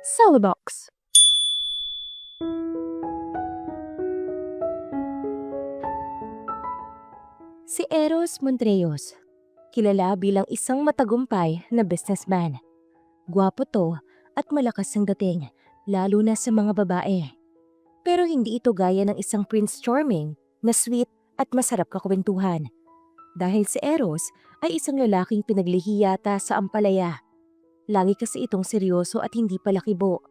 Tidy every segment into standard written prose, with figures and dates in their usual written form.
Cellbox. Si Eros Montrejos, kilala bilang isang matagumpay na businessman. Gwapo to at malakas ang dating, lalo na sa mga babae. Pero hindi ito gaya ng isang Prince Charming na sweet at masarap kakwentuhan. Dahil si Eros ay isang lalaking pinaglihiyata sa ampalaya. Lagi kasi itong seryoso at hindi palakibo.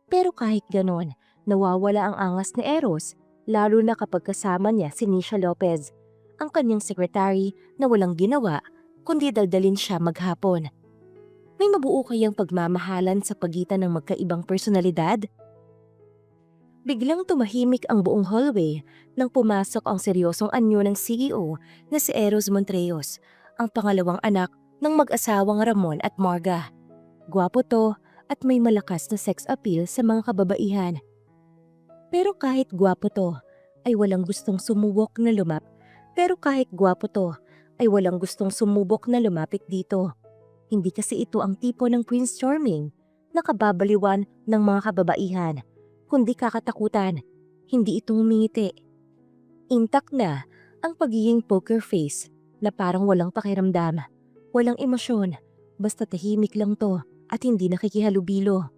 Pero kahit ganon, nawawala ang angas ni Eros, lalo na kapag kasama niya si Nisha Lopez, ang kanyang secretary na walang ginawa kundi daldalin siya maghapon. May mabuo kayang pagmamahalan sa pagitan ng magkaibang personalidad? Biglang tumahimik ang buong hallway nang pumasok ang seryosong anyo ng CEO na si Eros Montrejos, ang pangalawang anak ng mag-asawang Ramon at Marga. Gwapo to at may malakas na sex appeal sa mga kababaihan. Pero kahit gwapo to, ay walang gustong sumubok na lumapit dito. Hindi kasi ito ang tipo ng Prince Charming na kababaliwan ng mga kababaihan, kundi kakatakutan. Hindi ito humingiti. Intact na ang pagiging poker face na parang walang pakiramdam, walang emosyon, basta tahimik lang to at hindi nakikihalubilo.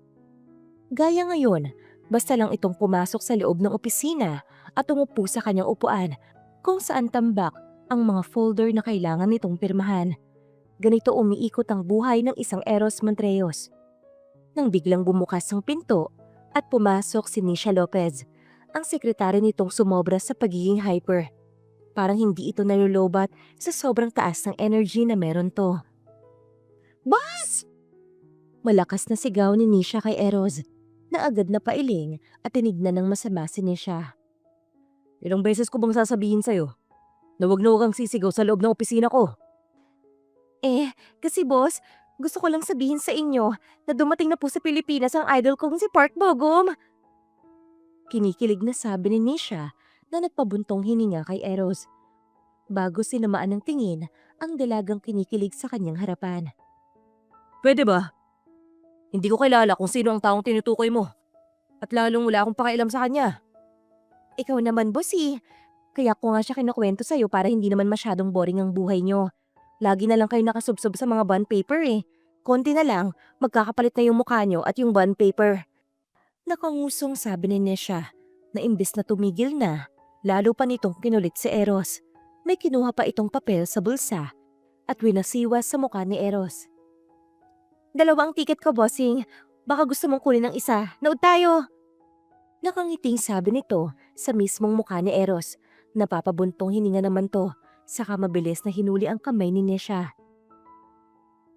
Gaya ngayon, basta lang itong pumasok sa loob ng opisina at umupo sa kanyang upuan kung saan tambak ang mga folder na kailangan nitong pirmahan. Ganito umiikot ang buhay ng isang Eros Montrejos. Nang biglang bumukas ang pinto at pumasok si Nisha Lopez, ang sekretary nitong sumobra sa pagiging hyper. Parang hindi ito nalulobat sa sobrang taas ng energy na meron to. "Boss!" Malakas na sigaw ni Nisha kay Eros, na agad na pailing at tinignan ng masama si Nisha. "Ilang beses ko bang sasabihin sa'yo na huwag kang sisigaw sa loob ng opisina ko?" Kasi boss, gusto ko lang sabihin sa inyo na dumating na po sa Pilipinas ang idol kong si Park Bogum. Kinikilig na sabi ni Nisha na nagpabuntong hininga kay Eros. Bago sinamaan ng tingin ang dalagang kinikilig sa kanyang harapan. "Pwede ba? Hindi ko kilala kung sino ang taong tinutukoy mo. At lalong wala akong pakialam sa kanya." "Ikaw naman boss Kaya ko nga siya kinukwento sa'yo para hindi naman masyadong boring ang buhay nyo. Lagi na lang kayo nakasubsob sa mga bond paper Konti na lang, magkakapalit na yung mukha nyo at yung bond paper." Nakangusong sabi ni Nisha na imbes na tumigil na, lalo pa nitong kinulit si Eros. May kinuha pa itong papel sa bulsa at winasiwas sa mukha ni Eros. "Dalawang ticket ko, bossing. Baka gusto mong kunin ng isa. Naud tayo." Nakangiting sabi nito sa mismong mukha ni Eros. Napapabuntong hininga naman to, saka mabilis na hinuli ang kamay ni Nisha.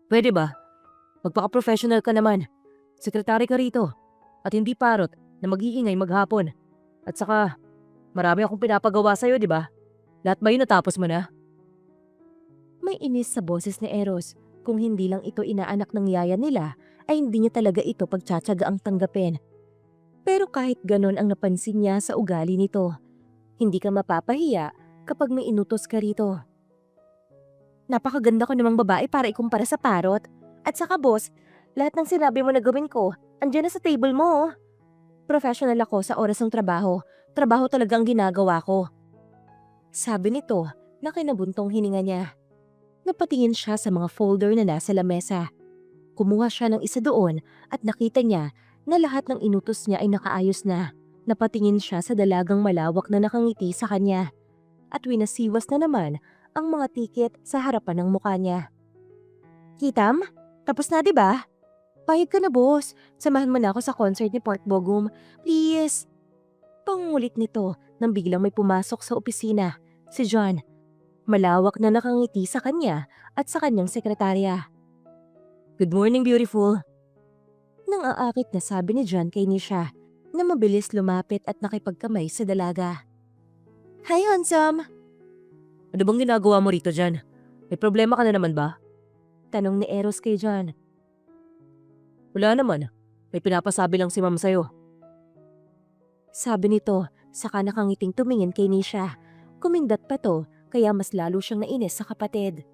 "Pwede ba? Magpaka-professional ka naman. Sekretary ka rito. At hindi parot na mag-iingay maghapon. At saka, marami akong pinapagawa sa'yo, di ba? Lahat ba yun natapos mo na?" May inis sa boses ni Eros. Kung hindi lang ito inaanak ng yaya nila, ay hindi niya talaga ito pagtsatsaga ang tanggapin. Pero kahit ganon ang napansin niya sa ugali nito, hindi ka mapapahiya kapag may inutos ka rito. "Napakaganda ko namang babae para ikumpara sa parot. At saka boss, lahat ng sinabi mo na gawin ko, andyan na sa table mo. Professional ako sa oras ng trabaho. Trabaho talaga ang ginagawa ko." Sabi nito na kinabuntong hininga niya. Napatingin siya sa mga folder na nasa lamesa. Kumuha siya ng isa doon at nakita niya na lahat ng inutos niya ay nakaayos na. Napatingin siya sa dalagang malawak na nakangiti sa kanya. At winasiwas na naman ang mga tiket sa harapan ng mukha niya. "Kitam, tapos na 'di ba? Payag ka na boss, samahan mo na ako sa concert ni Park Bogum. Please." Pangulit nito nang biglang may pumasok sa opisina, si John. Malawak na nakangiti sa kanya at sa kanyang sekretarya. "Good morning, beautiful." Nang aakit na sabi ni John kay Nisha na mabilis lumapit at nakipagkamay sa dalaga. "Hi, handsome." "Ano bang ginagawa mo rito, John? May problema ka na naman ba?" Tanong ni Eros kay John. "Wala naman. May pinapasabi lang si ma'am sa'yo." Sabi nito, saka nakangiting tumingin kay Nisha. Kumindat pa to, kaya mas lalo siyang nainis sa kapatid.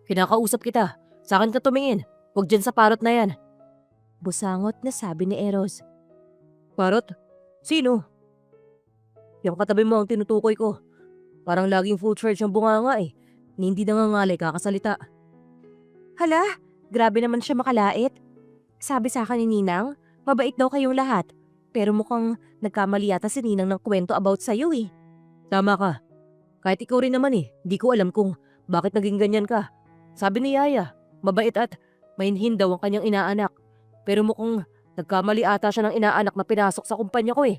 "Kinakausap kita. Sa akin ka tumingin. Huwag dyan sa parot na yan." Busangot na sabi ni Eros. Parot? Sino? Yung katabi mo ang tinutukoy ko. Parang laging full church ang bunganga eh. Ni hindi nangangalay kakasalita. Hala, grabe naman siya makalait. Sabi sa akin ni Ninang, mabait daw kayong lahat. Pero mukhang nagkamali yata si Ninang ng kwento about sa'yo eh. Tama ka. Kahit ikaw rin naman eh, di ko alam kung bakit naging ganyan ka. Sabi ni Yaya, mabait at mainhin daw ang kanyang inaanak. Pero mukhang nagkamali ata siya ng inaanak na pinasok sa kumpanya ko eh.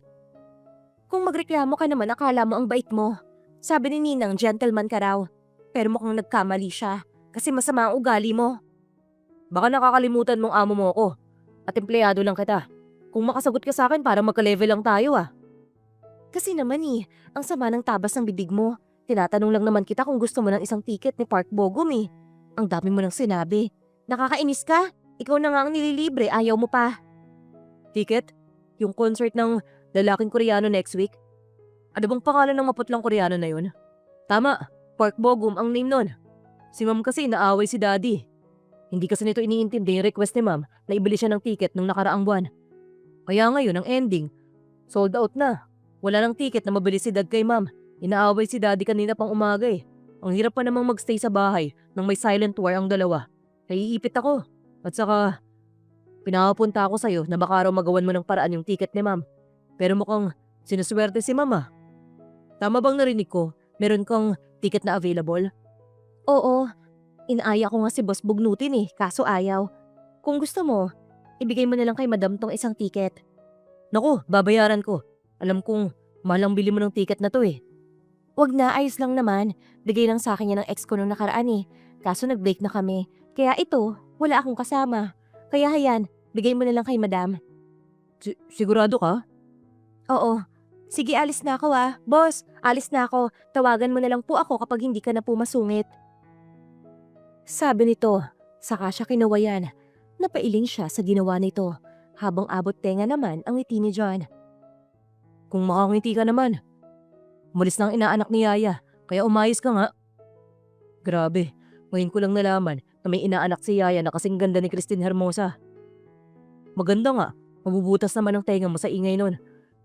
Kung magreklamo ka naman, akala mo ang bait mo. Sabi ni Ninang, gentleman ka raw. Pero mukhang nagkamali siya kasi masama ang ugali mo. Baka nakakalimutan mong amo mo ako at empleyado lang kita. Kung makasagot ka sa akin para magka-level lang tayo ah. Kasi naman ang sama ng tabas ng bibig mo. Tinatanong lang naman kita kung gusto mo ng isang ticket ni Park Bogum eh. Ang dami mo nang sinabi. Nakakainis ka? Ikaw na nga ang nililibre, ayaw mo pa. Ticket? Yung concert ng lalaking Koreano next week? Ano bang pangalan ng maputlang Koreano na yun? Tama, Park Bogum ang name nun. Si ma'am kasi naaway si daddy. Hindi kasi nito iniintindi yung request ni ma'am na ibili siya ng ticket nung nakaraang buwan. Kaya ngayon ang ending, sold out na. Wala nang ticket na mabili si dad kay ma'am. Inaaway si daddy kanina pang umaga eh. Ang hirap pa namang magstay sa bahay nang may silent war ang dalawa. Naiipit ako. At saka, pinapapunta ako sa'yo na baka raw magawan mo ng paraan yung ticket ni ma'am. Pero mukhang sinuswerte si mama. Tama bang narinig ko? Meron kang ticket na available? Oo, inaaya ko nga si Boss Bugnutin eh, kaso ayaw. Kung gusto mo, ibigay mo na lang kay Madam tong isang ticket. Naku, babayaran ko. Alam kong malang bili mo ng ticket na to eh. Wag na, ayos lang naman. Bigay lang sa akin yan ng ex ko nung nakaraan eh. Kaso nag-break na kami. Kaya ito, wala akong kasama. Kaya hayan, bigay mo na lang kay Madam. Sigurado ka? Oo. Sige, alis na ako ah. Boss, alis na ako. Tawagan mo na lang po ako kapag hindi ka na po masungit. Sabi nito, saka siya kinuwayan. Napailing siya sa ginawa nito. Habang abot tenga naman ang ngiti ni John. Kung makangiti ka naman. Umalis na ang inaanak ni Yaya, kaya umayos ka nga. Grabe, ngayon ko lang nalaman na may inaanak si Yaya na kasing ganda ni Christine Hermosa. Maganda nga, mabubutas naman ang tenga mo sa ingay nun.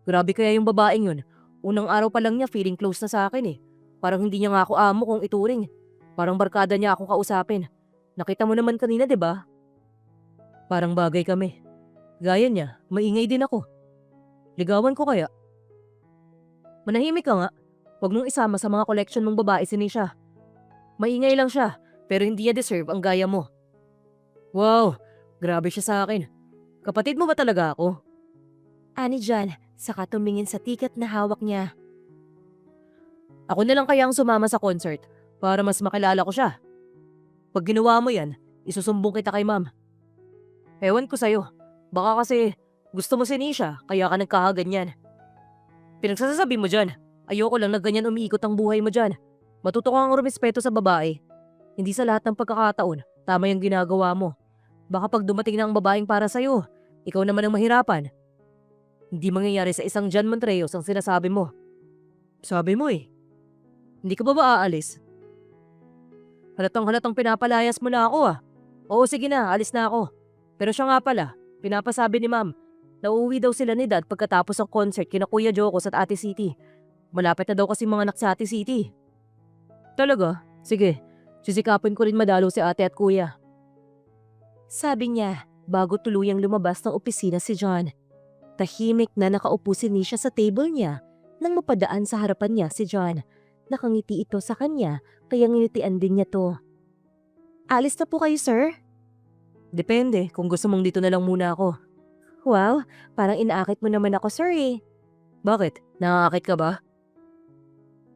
Grabe kaya yung babaeng yun. Unang araw pa lang niya feeling close na sa akin eh. Parang hindi niya nga ako amo kung ituring. Parang barkada niya akong kausapin. Nakita mo naman kanina, 'di ba? Parang bagay kami. Gaya niya, maingay din ako. Ligawan ko kaya? Manahimik ka nga. Huwag mong isama sa mga collection mong babae si Nisha. Maingay lang siya, pero hindi niya deserve ang gaya mo. Wow, grabe siya sa akin. Kapatid mo ba talaga ako? Ani John, saka tumingin sa ticket na hawak niya. Ako na lang kaya ang sumama sa concert para mas makilala ko siya. Pag ginawa mo yan, isusumbong kita kay ma'am. Ewan ko sa'yo, baka kasi gusto mo si Nisha kaya ka nagkakaganyan. Pinagsasabi mo dyan, ayoko lang na ganyan umiikot ang buhay mo dyan. Matuto kang rumispeto sa babae. Hindi sa lahat ng pagkakataon, tama yung ginagawa mo. Baka pag dumating na ang babaeng para sa'yo, ikaw naman ang mahirapan. Hindi mangyayari sa isang John Montreyos ang sinasabi mo. Sabi mo eh. Hindi ka ba aalis? Halatang pinapalayas mo na ako ah. Oo sige na, alis na ako. Pero siya nga pala, pinapasabi ni ma'am, na uuwi daw sila ni dad pagkatapos ng concert kina Kuya Joko sa Ate City. Malapit na daw kasi mga anak sa Ate City. Talaga? Sige, sisikapin ko rin madalo si ate at kuya. Sabi niya, bago tuluyang lumabas ng opisina si John. Tahimik na nakaupo si Nisha sa table niya nang mapadaan sa harapan niya si John. Nakangiti ito sa kanya kaya nginitian din niya to. Alis na po kayo, sir? Depende kung gusto mong dito na lang muna ako. Wow, parang inaakit mo naman ako, sir eh. Bakit? Nakakakit ka ba?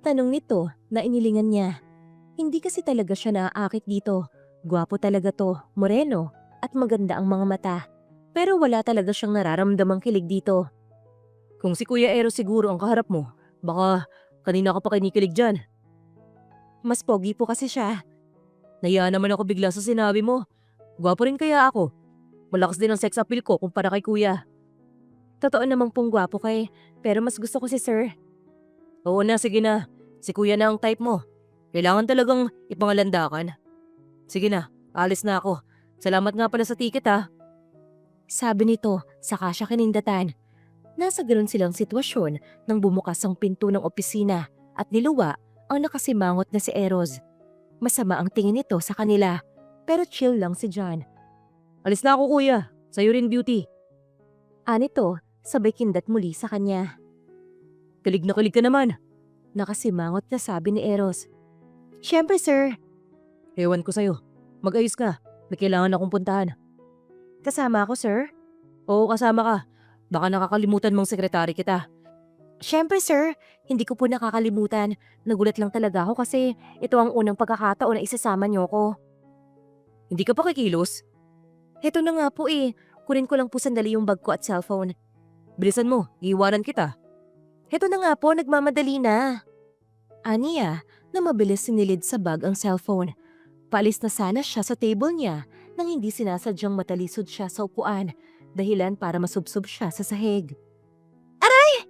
Tanong nito na inilingan niya. Hindi kasi talaga siya naaakit dito. Gwapo talaga to, moreno, at maganda ang mga mata. Pero wala talaga siyang nararamdamang kilig dito. Kung si Kuya Eros siguro ang kaharap mo, baka kanina ka pa kinikilig dyan. Mas pogi po kasi siya. Nahiya naman ako bigla sa sinabi mo. Gwapo rin kaya ako. Malakas din ang sex appeal ko kumpara kay Kuya. Totoo namang pong gwapo kay, pero mas gusto ko si sir. Oo na, sige na. Si Kuya na ang type mo. Kailangan talagang ipangalandakan. Sige na, alis na ako. Salamat nga pala sa ticket ha. Sabi nito, saka siya kinindatan. Nasa ganun silang sitwasyon nang bumukas ang pinto ng opisina at niluwa ang nakasimangot na si Eros. Masama ang tingin nito sa kanila, pero chill lang si John. Alis na ako kuya. Sa'yo rin beauty. Anito, sabay kindat muli sa kanya. Kilig na kilig ka naman. Nakasimangot na sabi ni Eros. Siyempre sir, Ewan ko sa'yo. Mag-ayos ka. May kailangan akong puntahan. kasama ako sir. Oo, kasama ka. Baka nakakalimutan mong sekretary kita. Siyempre sir, hindi ko po nakakalimutan. Nagulat lang talaga ako kasi ito ang unang pagkakataon na isasama niyo ko. Hindi ka pa kikilos? Heto na nga po eh, kunin ko lang po sandali yung bag ko at cellphone. Bilisan mo, iiwanan kita. Heto na nga po, nagmamadali na. Aniya, na mabilis sinilid sa bag ang cellphone. Paalis na sana siya sa table niya nang hindi sinasadyang matalisod siya sa upuan, dahilan para masubsob siya sa sahig. Aray!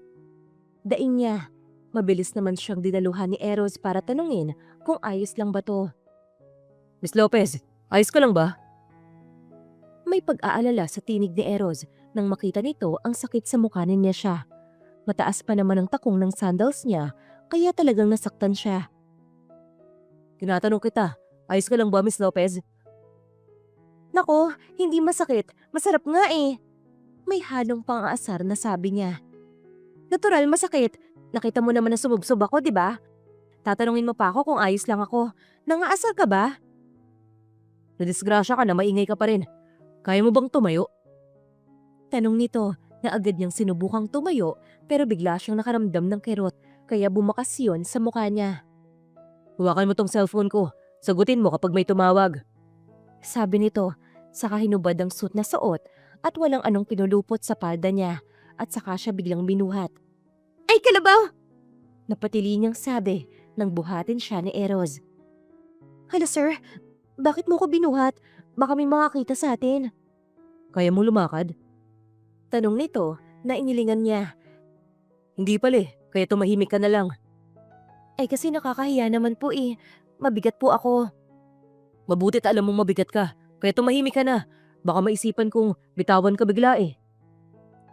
Daing niya. Mabilis naman siyang dinaluhan ni Eros para tanungin kung ayos lang ba to. Miss Lopez, ayos ka lang ba? May pag-aalala sa tinig ni Eros nang makita nito ang sakit sa mukha niya siya. Mataas pa naman ang takong ng sandals niya, kaya talagang nasaktan siya. Tinatanong kita, ayos ka lang ba Miss Lopez? Nako, hindi masakit. Masarap nga eh. May halong pang-aasar na sabi niya. Natural masakit. Nakita mo naman na sumubsob ako, di ba? Tatanungin mo pa ako kung ayos lang ako. Nangaasar ka ba? Nadisgrasya ka na maingay ka pa rin. Kaya mo bang tumayo? Tanong nito na agad niyang sinubukang tumayo pero bigla siyang nakaramdam ng kirot kaya bumakas yun sa mukha niya. Huwakan mo tong cellphone ko. Sagutin mo kapag may tumawag. Sabi nito, saka hinubad ang suit na suot at walang anong pinulupot sa palda niya at saka siya biglang binuhat. Ay kalabaw! Napatili niyang sabi nang buhatin siya ni Eros. Hala sir, bakit mo ko binuhat? Baka may makakita sa atin. Kaya mo lumakad? Tanong nito na inilingan niya. Hindi pala kaya tumahimik ka na lang. Ay kasi nakakahiya naman po eh. Mabigat po ako. Mabutit alam mong mabigat ka, kaya tumahimik ka na. Baka maisipan kong bitawan ka bigla eh.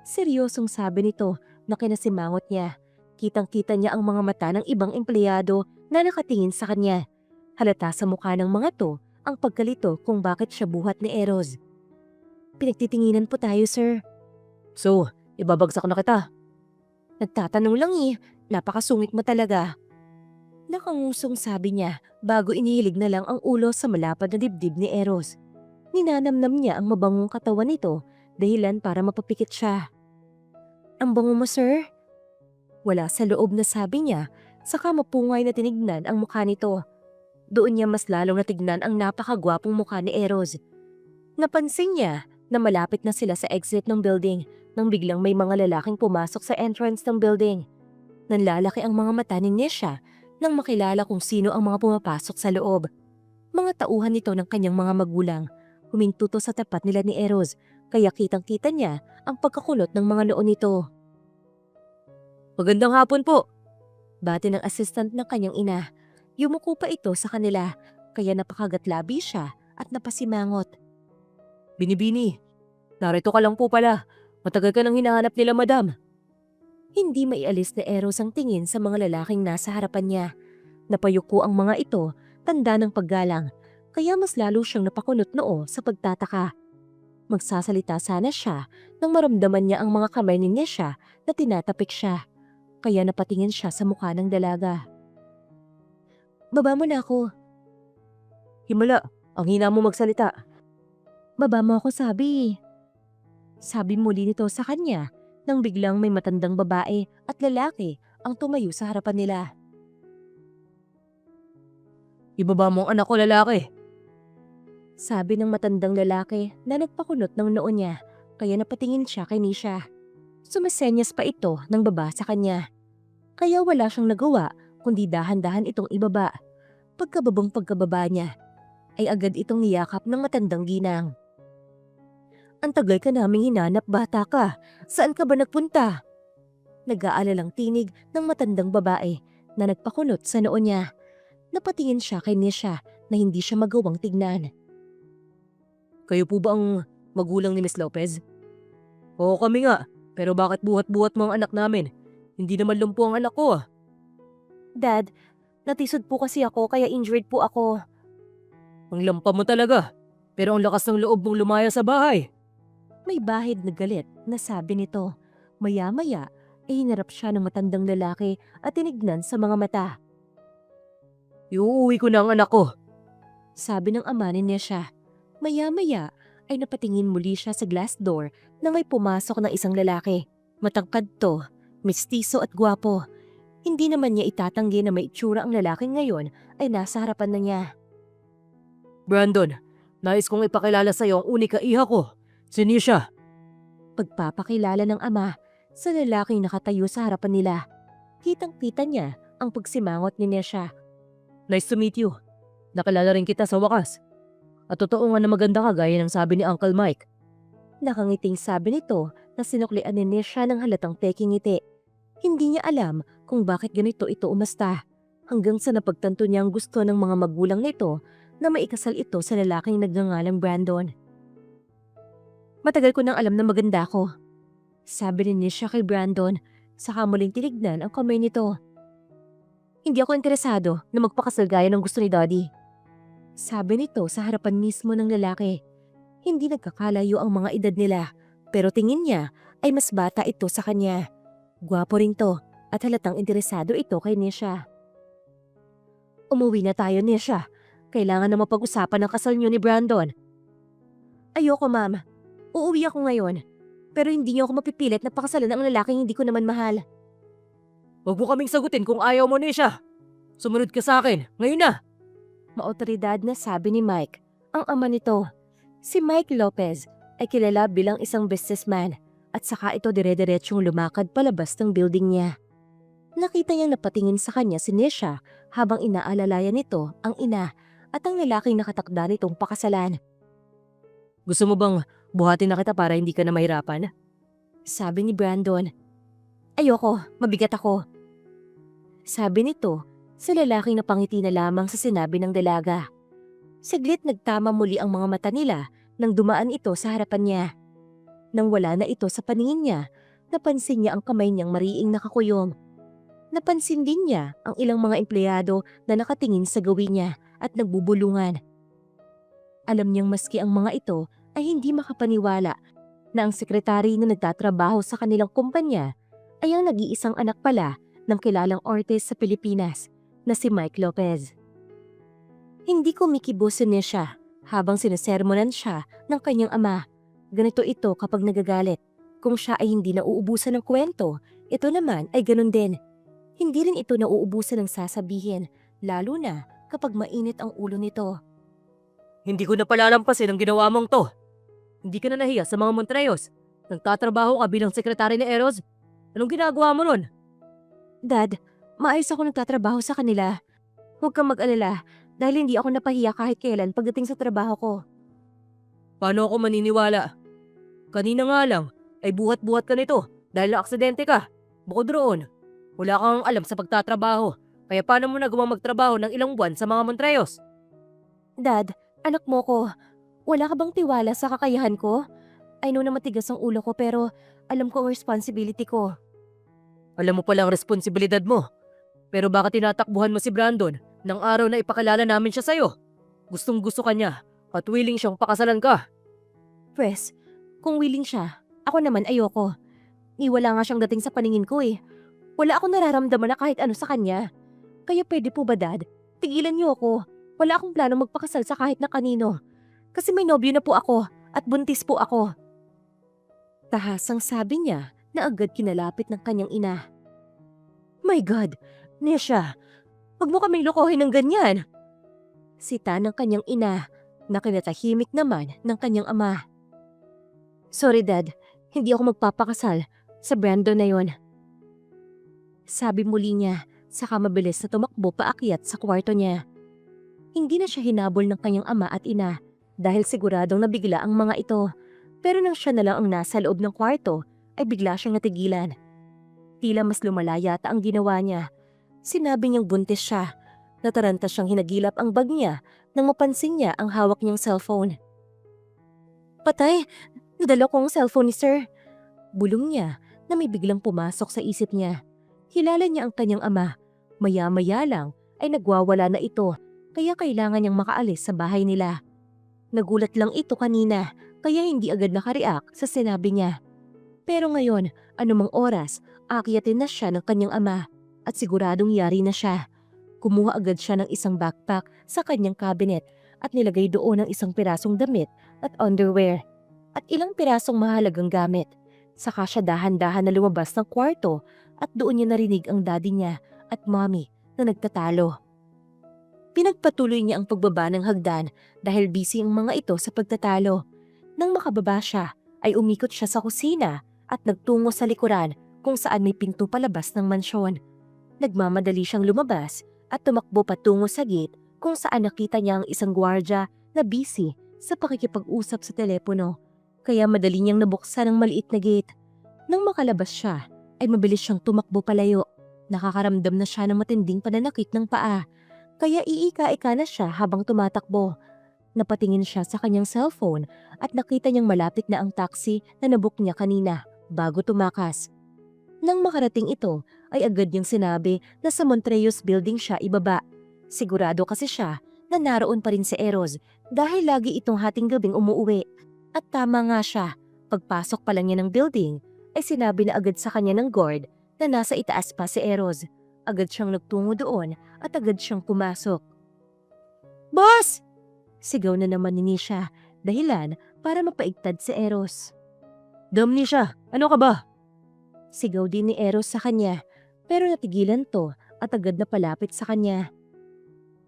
Seryosong sabi nito na kinasimangot niya. Kitang-kita niya ang mga mata ng ibang empleyado na nakatingin sa kanya. Halata sa mukha ng mga to ang pagkalito kung bakit siya buhat ni Eros. Pinagtitinginan po tayo, sir. So, ibabagsak na kita. Nagtatanong lang eh, napakasungit mo talaga. Nakangusong sabi niya bago inihilig na lang ang ulo sa malapad na dibdib ni Eros. Ninanamnam niya ang mabangong katawan nito dahilan para mapapikit siya. Ang bango mo, sir? Wala sa loob na sabi niya, saka mapungay na tinignan ang mukha nito. Doon niya mas lalong natignan ang napakagwapong mukha ni Eros. Napansin niya na malapit na sila sa exit ng building nang biglang may mga lalaking pumasok sa entrance ng building. Nanlalaki ang mga mata ni Nisha nang makilala kung sino ang mga pumapasok sa loob. Mga tauhan nito ng kanyang mga magulang. Huminto to sa tapat nila ni Eros, kaya kitang-kita niya ang pagkakulot ng mga noo nito. Magandang hapon po. Bati ng assistant ng kanyang ina. Yumuko pa ito sa kanila, kaya napakagatlabi siya at napasimangot. Binibini, narito ka lang po pala. Matagal ka nang hinahanap nila madam. Hindi maialis na Eros ang tingin sa mga lalaking nasa harapan niya. Napayuko ang mga ito, tanda ng paggalang, kaya mas lalo siyang napakunot noo sa pagtataka. Magsasalita sana siya nang maramdaman niya ang mga kamay ni Nisha na tinatapik siya, kaya napatingin siya sa mukha ng dalaga. Baba mo na ako. Himala, ang hina mo magsalita. Baba mo ako sabi. Sabi muli nito sa kanya nang biglang may matandang babae at lalaki ang tumayo sa harapan nila. Ibaba mo ang anak ko lalaki. Sabi ng matandang lalaki na nagpakunot ng noo niya kaya napatingin siya kay Nisha. Sumasenyas pa ito ng baba sa kanya. Kaya wala siyang nagawa kundi dahan-dahan itong ibaba. Pagkababa niya ay agad itong niyakap ng matandang ginang. Ang tagal ka naming hinanap, bata ka. Saan ka ba nagpunta? Nag-aalalang tinig ng matandang babae na nagpakunot sa noo niya. Napatingin siya kay Nisha na hindi siya magawang tignan. Kayo po ba ang magulang ni Miss Lopez? Oo kami nga, pero bakit buhat-buhat mo ang anak namin? Hindi naman lumpo ang anak ko ah. Dad, natisod po kasi ako kaya injured po ako. Ang lampa mo talaga. Pero ang lakas ng loob mong lumaya sa bahay. May bahid na galit na sabi nito. Maya-maya ay hinarap siya ng matandang lalaki at tinignan sa mga mata. Iuuwi ko na ang anak ko. Sabi ng ama ni Nesha. Maya-maya ay napatingin muli siya sa glass door na may pumasok na isang lalaki. Matangkad to, mistiso at gwapo. Hindi naman niya itatanggi na may itsura ang lalaki ngayon ay nasa harapan na niya. Brandon, nais kong ipakilala sa iyo ang unika iha ko. Si Nisha. Pagpapakilala ng ama sa lalaking nakatayo sa harapan nila. Kitang-kita niya ang pagsimangot ni Nesha. Nice to meet you. Nakilala rin kita sa wakas. At totoo nga na maganda ka gaya ng sabi ni Uncle Mike. Nakangiting sabi nito na sinuklian ni Nesha ng halatang peking ngiti. Hindi niya alam kung bakit ganito ito umasta. Hanggang sa napagtanto niya ang gusto ng mga magulang nito na maikasal ito sa lalaking nagngangalang Brandon. Matagal ko nang alam na maganda ako. Sabi ni Nesha kay Brandon, saka muling tinignan ang kamay nito. Hindi ako interesado na magpakasal gaya ng gusto ni Daddy. Sabi nito sa harapan mismo ng lalaki. Hindi nagkakalayo ang mga edad nila, pero tingin niya ay mas bata ito sa kanya. Gwapo rin to at halatang interesado ito kay Nesha. Umuwi na tayo, Nesha. Kailangan na mapag-usapan ang kasal niyo ni Brandon. Ayoko, ma'am. Uuwi ako ngayon. Pero hindi niyo ako mapipilit na pakasalan ang lalaking hindi ko naman mahal. Huwag mo kaming sagutin kung ayaw mo, Nisha. Sumunod ka sa akin. Ngayon na. Maotoridad na sabi ni Mike, ang ama nito. Si Mike Lopez ay kilala bilang isang businessman at saka ito dire-diretsyong lumakad palabas ng building niya. Nakita niyang napatingin sa kanya si Nesha habang inaalalayan nito ang ina at ang lalaking nakatakda nitong pakasalan. Gusto mo bang buhatin na kita para hindi ka na mahirapan? Sabi ni Brandon. Ayoko, mabigat ako. Sabi nito sa lalaking napangiti na lamang sa sinabi ng dalaga. Saglit nagtama muli ang mga mata nila nang dumaan ito sa harapan niya. Nang wala na ito sa paningin niya, napansin niya ang kamay niyang mariing nakakuyom. Napansin din niya ang ilang mga empleyado na nakatingin sa gawin niya at nagbubulungan. Alam niyang maski ang mga ito ay hindi makapaniwala na ang sekretary na nagtatrabaho sa kanilang kumpanya ay ang nag-iisang anak pala ng kilalang artist sa Pilipinas na si Mike Lopez. Hindi kumikibo si Nesha habang sinesermonan siya ng kanyang ama. Ganito ito kapag nagagalit. Kung siya ay hindi nauubusan ng kwento, ito naman ay ganun din. Hindi rin ito nauubusan ng sasabihin, lalo na kapag mainit ang ulo nito. Hindi ko na palalampasin ang ginawa mong to. Hindi ka na nahiya sa mga Montreyos. Nagtatrabaho ka bilang sekretary ni Eros. Anong ginagawa mo nun? Dad, maayos ako nagtatrabaho sa kanila. Huwag kang mag-alala dahil hindi ako napahiya kahit kailan pagdating sa trabaho ko. Paano ako maniniwala? Kanina nga lang ay buhat-buhat ka nito dahil aksidente ka. Bukod roon, wala kang alam sa pagtatrabaho. Kaya paano mo nagawang magtrabaho ng ilang buwan sa mga Montreyos? Dad, anak mo ko. Wala ka bang tiwala sa kakayahan ko? I know na matigas ang ulo ko pero alam ko ang responsibility ko. Alam mo palang responsibilidad mo. Pero bakit tinatakbuhan mo si Brandon nang araw na ipakilala namin siya sa'yo? Gustong gusto ka niya at willing siyang pakasalan ka. Pres, kung willing siya, ako naman ayoko. Wala nga siyang dating sa paningin ko eh. Wala akong nararamdaman na kahit ano sa kanya. Kaya pwede po ba, Dad? Tigilan niyo ako. Wala akong planong magpakasal sa kahit na kanino. Kasi may nobyo na po ako at buntis po ako. Tahasang sabi niya na agad kinalapit ng kanyang ina. My God, Nesha, wag mo kaming lokohin ng ganyan. Sita ng kanyang ina na kinatahimik naman ng kanyang ama. Sorry, Dad. Hindi ako magpapakasal sa Brandon na yon. Sabi muli niya, saka mabilis na tumakbo paakyat sa kwarto niya. Hindi na siya hinabol ng kanyang ama at ina dahil siguradong nabigla ang mga ito. Pero nang siya na lang ang nasa loob ng kwarto, ay bigla siyang natigilan. Tila mas lumala yata ang ginawa niya. Sinabi niyang buntis siya. Nataranta siyang hinagilap ang bag niya nang mapansin niya ang hawak niyang cellphone. Patay! Nadala ko ang cellphone ni Sir. Bulong niya na may biglang pumasok sa isip niya. Kilala niya ang kanyang ama. Maya-maya lang ay nagwawala na ito kaya kailangan niyang makaalis sa bahay nila. Nagulat lang ito kanina kaya hindi agad nakareact sa sinabi niya. Pero ngayon, anumang oras, aakyatin na siya ng kanyang ama at siguradong yari na siya. Kumuha agad siya ng isang backpack sa kanyang cabinet at nilagay doon ang isang pirasong damit at underwear at ilang pirasong mahalagang gamit. Saka siya dahan-dahan na lumabas ng kwarto at doon niya narinig ang daddy niya at mommy na nagtatalo. Pinagpatuloy niya ang pagbaba ng hagdan dahil busy ang mga ito sa pagtatalo. Nang makababa siya, ay umikot siya sa kusina at nagtungo sa likuran kung saan may pinto palabas ng mansyon. Nagmamadali siyang lumabas at tumakbo patungo sa gate kung saan nakita niya ang isang gwardya na busy sa pakikipag-usap sa telepono. Kaya madali niyang nabuksan ang maliit na gate. Nang makalabas siya, ay mabilis siyang tumakbo palayo. Nakakaramdam na siya ng matinding pananakit ng paa. Kaya iika-ika na siya habang tumatakbo. Napatingin siya sa kanyang cellphone at nakita niyang malapit na ang taxi na nabook niya kanina bago tumakas. Nang makarating ito, ay agad niyang sinabi na sa Montreuos building siya ibaba. Sigurado kasi siya na naroon pa rin si Eros dahil lagi itong hating gabing umuuwi. At tama nga siya, pagpasok pa lang niya ng building, ay sinabi na agad sa kanya ng guard na nasa itaas pa si Eros. Agad siyang nagtungo doon at agad siyang pumasok. "Boss!" Sigaw na naman ni Nisha, dahilan para mapaigtad si Eros. Dam Nisha, ano ka ba? Sigaw din ni Eros sa kanya, pero natigilan to at agad na palapit sa kanya.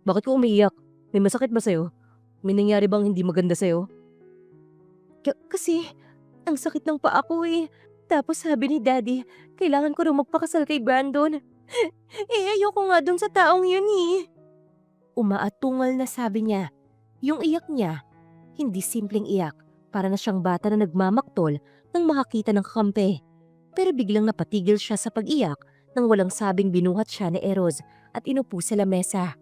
Bakit ko umiiyak? May masakit ba sa'yo? May nangyari bang hindi maganda sa'yo? Kasi, ang sakit ng paa ko eh. Tapos sabi ni Daddy, kailangan ko raw magpakasal kay Brandon. Ayoko nga dun sa taong yun eh. Umaatungal na sabi niya. Yung iyak niya, hindi simpleng iyak, para na siyang bata na nagmamaktol nang makakita ng kakampi. Pero biglang napatigil siya sa pag-iyak nang walang sabing binuhat siya ni Eros at inupo sa lamesa.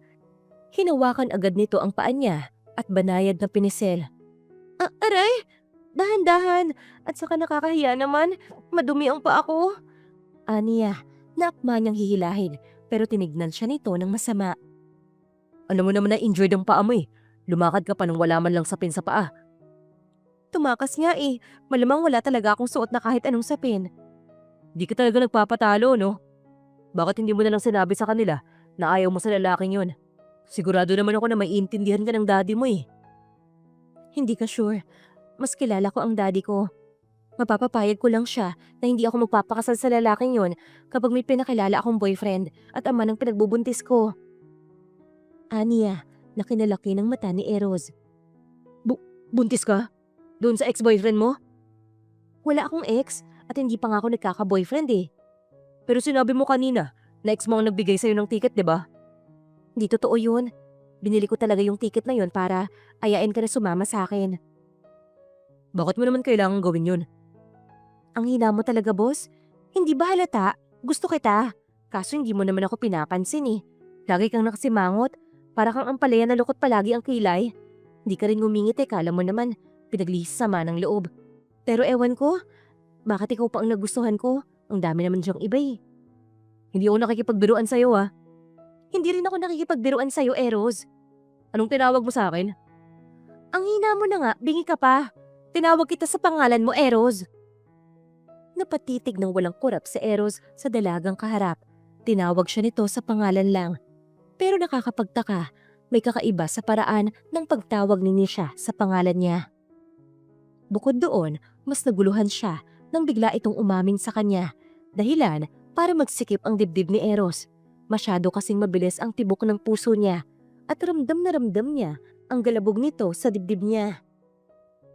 Hinawakan agad nito ang paa niya at banayad na pinisel. Aray! Dahan-dahan! At saka nakakahiya naman, madumi ang paa ko. Aniya, naakma niyang hihilahin pero tinignan siya nito ng masama. Alam mo naman na injured ang paa mo eh. Lumakad ka pa nang wala man lang sapin sa paa. Tumakas nga eh, malamang wala talaga akong suot na kahit anong sapin. Di ka talaga nagpapatalo, no? Bakit hindi mo na lang sinabi sa kanila na ayaw mo sa lalaking yun? Sigurado naman ako na maiintindihan ka ng daddy mo eh. Hindi ka sure. Mas kilala ko ang daddy ko. Mapapapayag ko lang siya na hindi ako magpapakasal sa lalaking yon kapag may pinakilala akong boyfriend at ama ng pinagbubuntis ko. Aniya, na kinalaki ng mata ni Eros. Buntis ka? Doon sa ex-boyfriend mo? Wala akong ex at hindi pa nga ako nagkaka-boyfriend eh. Pero sinabi mo kanina na ex mo ang nagbigay sa'yo ng ticket, di ba? Hindi totoo yun. Binili ko talaga yung ticket na yun para ayain ka na sumama sa akin. Bakit mo naman kailangan gawin yun? Ang hina mo talaga, boss. Hindi ba halata? Gusto kita. Kaso hindi mo naman ako pinapansin eh. Lagi kang nakasimangot. Para kang ampalaya na lukot palagi ang kilay. Hindi ka rin ngumingit eh, kala mo naman. Pinaglihis sama ng loob. Pero ewan ko, bakit ikaw pa ang nagustuhan ko? Ang dami naman diyang iba eh. Hindi ako nakikipagbiruan sa'yo ah. Hindi rin ako nakikipagbiruan sa'yo, Eros. Anong tinawag mo sa akin? Ang hina mo na nga, bingi ka pa. Tinawag kita sa pangalan mo, Eros. Napatitig ng walang kurap si Eros sa dalagang kaharap. Tinawag siya nito sa pangalan lang. Pero nakakapagtaka, may kakaiba sa paraan ng pagtawag ni Nisha sa pangalan niya. Bukod doon, mas naguluhan siya nang bigla itong umamin sa kanya. Dahilan para magsikip ang dibdib ni Eros. Masyado kasing mabilis ang tibok ng puso niya at ramdam na ramdam niya ang galabog nito sa dibdib niya.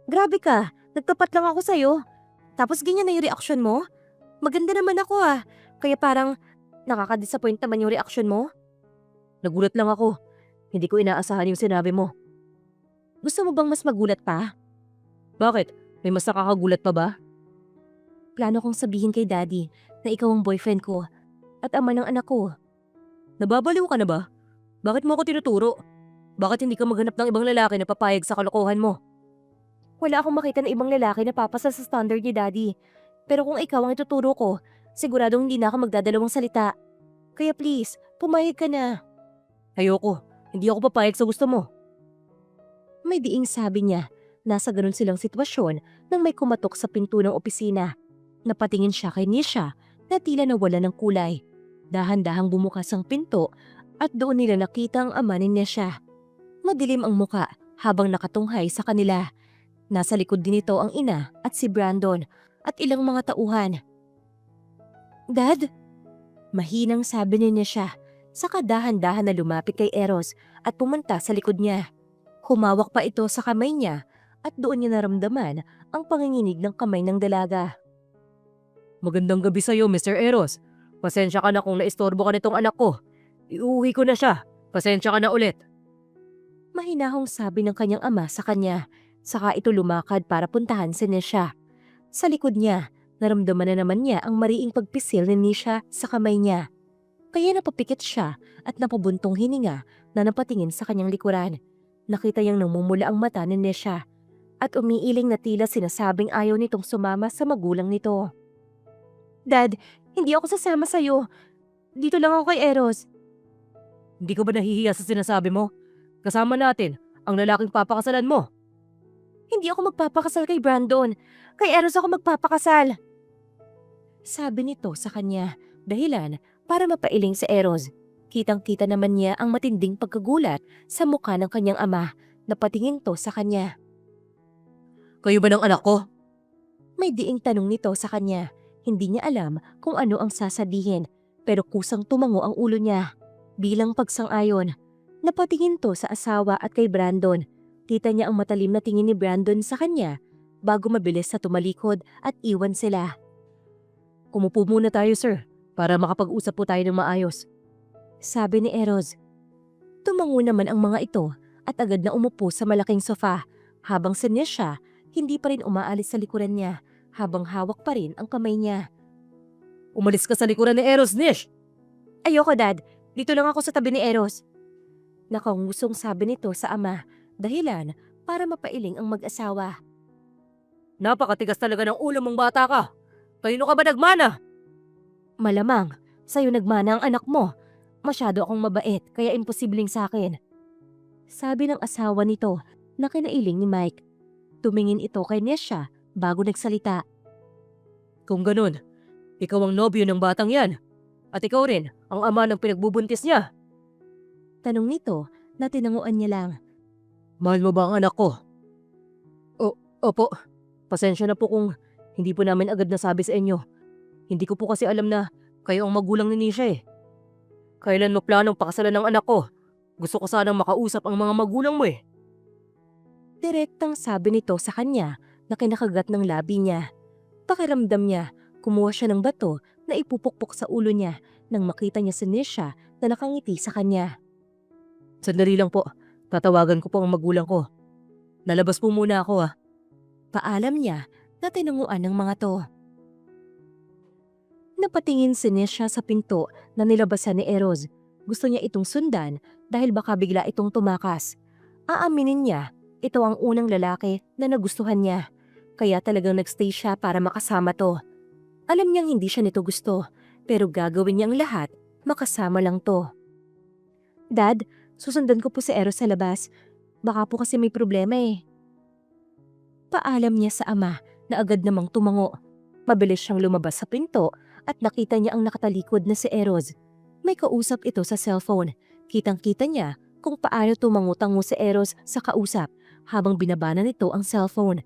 Grabe ka, nagtapat lang ako sa'yo. Tapos ganyan na yung reaksyon mo? Maganda naman ako ah, kaya parang nakaka-disappoint naman yung reaksyon mo. Nagulat lang ako. Hindi ko inaasahan yung sinabi mo. Gusto mo bang mas magulat pa? Bakit? May mas nakakagulat pa ba? Plano kong sabihin kay Daddy na ikaw ang boyfriend ko at ama ng anak ko. Nababaliw ka na ba? Bakit mo ako tinuturo? Bakit hindi ka maghanap ng ibang lalaki na papayag sa kalokohan mo? Wala akong makita na ibang lalaki na papasa sa standard ni Daddy. Pero kung ikaw ang ituturo ko, siguradong hindi na ako magdadalawang salita. Kaya please, pumayag ka na. Ayoko. Hindi ako papayag sa gusto mo. May diing sabi niya. Nasa ganun silang sitwasyon nang may kumatok sa pinto ng opisina. Napatingin siya kay Nisha na tila nawala ng kulay. Dahan-dahang bumukas ang pinto at doon nila nakita ang ama ni Nisha. Madilim ang muka habang nakatunghay sa kanila. Nasa likod din nito ang ina at si Brandon at ilang mga tauhan. Dad? Mahinang sabi ni Nisha. Saka dahan-dahan na lumapit kay Eros at pumunta sa likod niya. Humawak pa ito sa kamay niya at doon niya naramdaman ang panginginig ng kamay ng dalaga. Magandang gabi sa'yo, Mr. Eros. Pasensya ka na kung naistorbo ka nitong anak ko. Iuwi ko na siya. Pasensya ka na ulit. Mahinahong sabi ng kanyang ama sa kanya, saka ito lumakad para puntahan si Nisha. Sa likod niya, naramdaman na naman niya ang mariing pagpisil ni Nisha sa kamay niya. Kaya napapikit siya at napabuntong hininga na napatingin sa kanyang likuran. Nakita niyang namumula ang mata ni Nisha at umiiling na tila sinasabing ayaw nitong sumama sa magulang nito. Dad, hindi ako sasama sa'yo. Dito lang ako kay Eros. Hindi ko ba nahihiya sa sinasabi mo? Kasama natin ang lalaking papakasalan mo. Hindi ako magpapakasal kay Brandon. Kay Eros ako magpapakasal. Sabi nito sa kanya, dahilan para mapailing si Eros. Kitang-kita naman niya ang matinding pagkagulat sa mukha ng kanyang ama na patingin to sa kanya. Kayo ba ng anak ko? May diing tanong nito sa kanya. Hindi niya alam kung ano ang sasabihin pero kusang tumango ang ulo niya. Bilang pagsang-ayon, napatingin to sa asawa at kay Brandon. Kita niya ang matalim na tingin ni Brandon sa kanya bago mabilis na tumalikod at iwan sila. Kumupo muna tayo, sir, para makapag-usap po tayo ng maayos. Sabi ni Eros. Tumango naman ang mga ito at agad na umupo sa malaking sofa habang si Nisha hindi pa rin umaalis sa likuran niya habang hawak pa rin ang kamay niya. Umalis ka sa likuran ni Eros, Nish! Ayoko, Dad. Dito lang ako sa tabi ni Eros. Nakangusong sabi nito sa ama, dahilan para mapailing ang mag-asawa. Napakatigas talaga ng ulo mong bata ka. Kanino ka ba nagmana? Malamang, sa'yo nagmana ang anak mo. Masyado akong mabait kaya imposibleng sa akin. Sabi ng asawa nito na kinailing ni Mike. Tumingin ito kay Nisha bago nagsalita. Kung ganun, ikaw ang nobyo ng batang yan. At ikaw rin ang ama ng pinagbubuntis niya. Tanong nito na tinanguan niya lang. Mahal mo ba ang anak ko? Opo. Pasensya na po kung hindi po namin agad nasabi sa inyo. Hindi ko po kasi alam na kayo ang magulang ni Nisha eh. Kailan mo planong pakasalan ng anak ko? Gusto ko sanang makausap ang mga magulang mo eh. Direktang sabi nito sa kanya na kinakagat ng labi niya. Pakiramdam niya, kumuha siya ng bato na ipupukpok sa ulo niya nang makita niya si Nisha na nakangiti sa kanya. Sandali lang po. Tatawagan ko po ang magulang ko. Lalabas po muna ako ah. Paalam niya na tinanguan ng mga to. Napatingin si Nisha sa pinto na nilabasan ni Eros. Gusto niya itong sundan dahil baka bigla itong tumakas. Aaminin niya, ito ang unang lalaki na nagustuhan niya. Kaya talagang nagstay siya para makasama to. Alam niyang hindi siya nito gusto, pero gagawin niya ang lahat, makasama lang to. Dad, susundan ko po si Eros sa labas. Baka po kasi may problema eh. Paalam niya sa ama na agad namang tumango. Mabilis siyang lumabas sa pinto at nakita niya ang nakatalikod na si Eros. May kausap ito sa cellphone. Kitang-kita niya kung paano tumango-tango si Eros sa kausap habang binabana nito ang cellphone.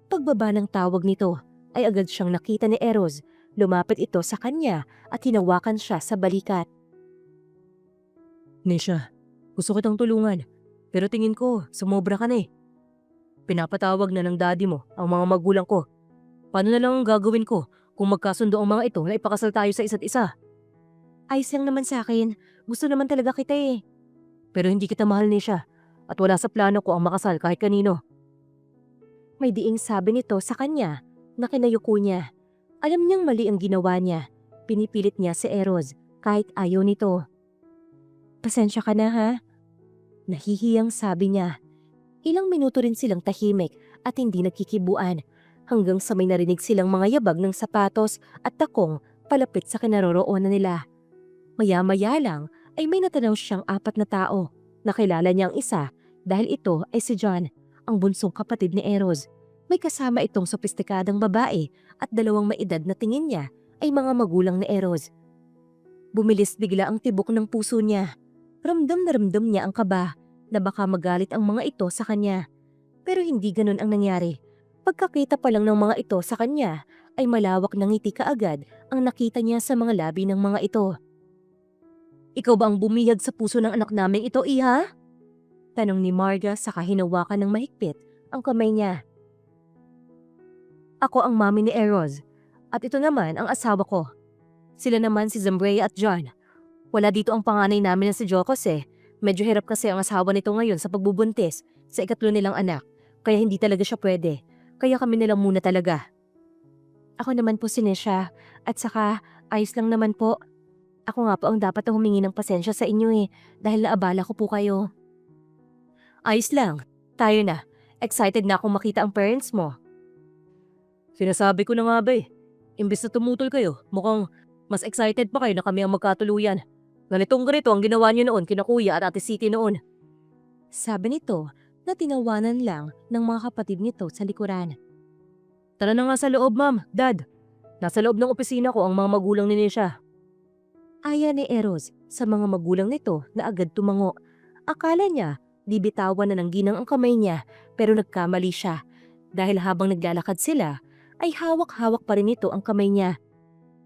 Pagbaba ng tawag nito ay agad siyang nakita ni Eros. Lumapit ito sa kanya at hinawakan siya sa balikat. Nisha, gusto kitang tulungan. Pero tingin ko, sumobra ka na eh. Pinapatawag na ng daddy mo ang mga magulang ko. Paano na lang ang gagawin ko kung magkasundo ang mga ito na ipakasal tayo sa isa't isa? Ayos lang naman sa akin. Gusto naman talaga kita eh. Pero hindi kita mahal, Nisha. At wala sa plano ko ang makasal kahit kanino. May diing sabi nito sa kanya na kinayuko niya. Alam niyang mali ang ginawa niya. Pinipilit niya si Eros kahit ayaw nito. Pasensya ka na ha? Nahihiyang sabi niya. Ilang minuto rin silang tahimik at hindi nagkikibuan hanggang sa may narinig silang mga yabag ng sapatos at takong palapit sa kinaroroonan nila. Maya-maya lang ay may natanaw siyang 4 na tao. Nakilala niya ang isa dahil ito ay si John, ang bunsong kapatid ni Eros. May kasama itong sopistikadang babae at 2 maedad na tingin niya ay mga magulang ni Eros. Bumilis bigla ang tibok ng puso niya. Ramdam na ramdam niya ang kaba na baka magalit ang mga ito sa kanya. Pero hindi ganun ang nangyari. Pagkakita pa lang ng mga ito sa kanya ay malawak na ngiti kaagad ang nakita niya sa mga labi ng mga ito. "Ikaw ba ang bumihag sa puso ng anak naming ito, iha?" Tanong ni Marga sa hinawakan ng mahigpit ang kamay niya. "Ako ang mami ni Eros at ito naman ang asawa ko. Sila naman si Zambrea at John. Wala dito ang panganay namin na si Jocos eh. Medyo hirap kasi ang asawa nito ngayon sa pagbubuntis sa 3 nilang anak, kaya hindi talaga siya pwede. Kaya kami nilang muna talaga." "Ako naman po si Nisha at saka ayos lang naman po. Ako nga po ang dapat na humingi ng pasensya sa inyo eh dahil naabala ko po kayo." "Ayos lang. Tayo na. Excited na akong makita ang parents mo." Sinasabi ko na nga ba eh. Imbis na tumutol kayo, mukhang mas excited pa kayo na kami ang magkatuluyan. Ganito ang ginawa niyo noon kina Kuya at Ate City noon. Sabi nito na tinawanan lang ng mga kapatid nito sa likuran. Tara na nga sa loob, Ma'am, Dad. Nasa loob ng opisina ko ang mga magulang ni Nisha. Aya ni Eros sa mga magulang nito na agad tumango. Akala niya di bitawan na ng ginang ang kamay niya pero nagkamali siya dahil habang naglalakad sila ay hawak-hawak pa rin ito ang kamay niya.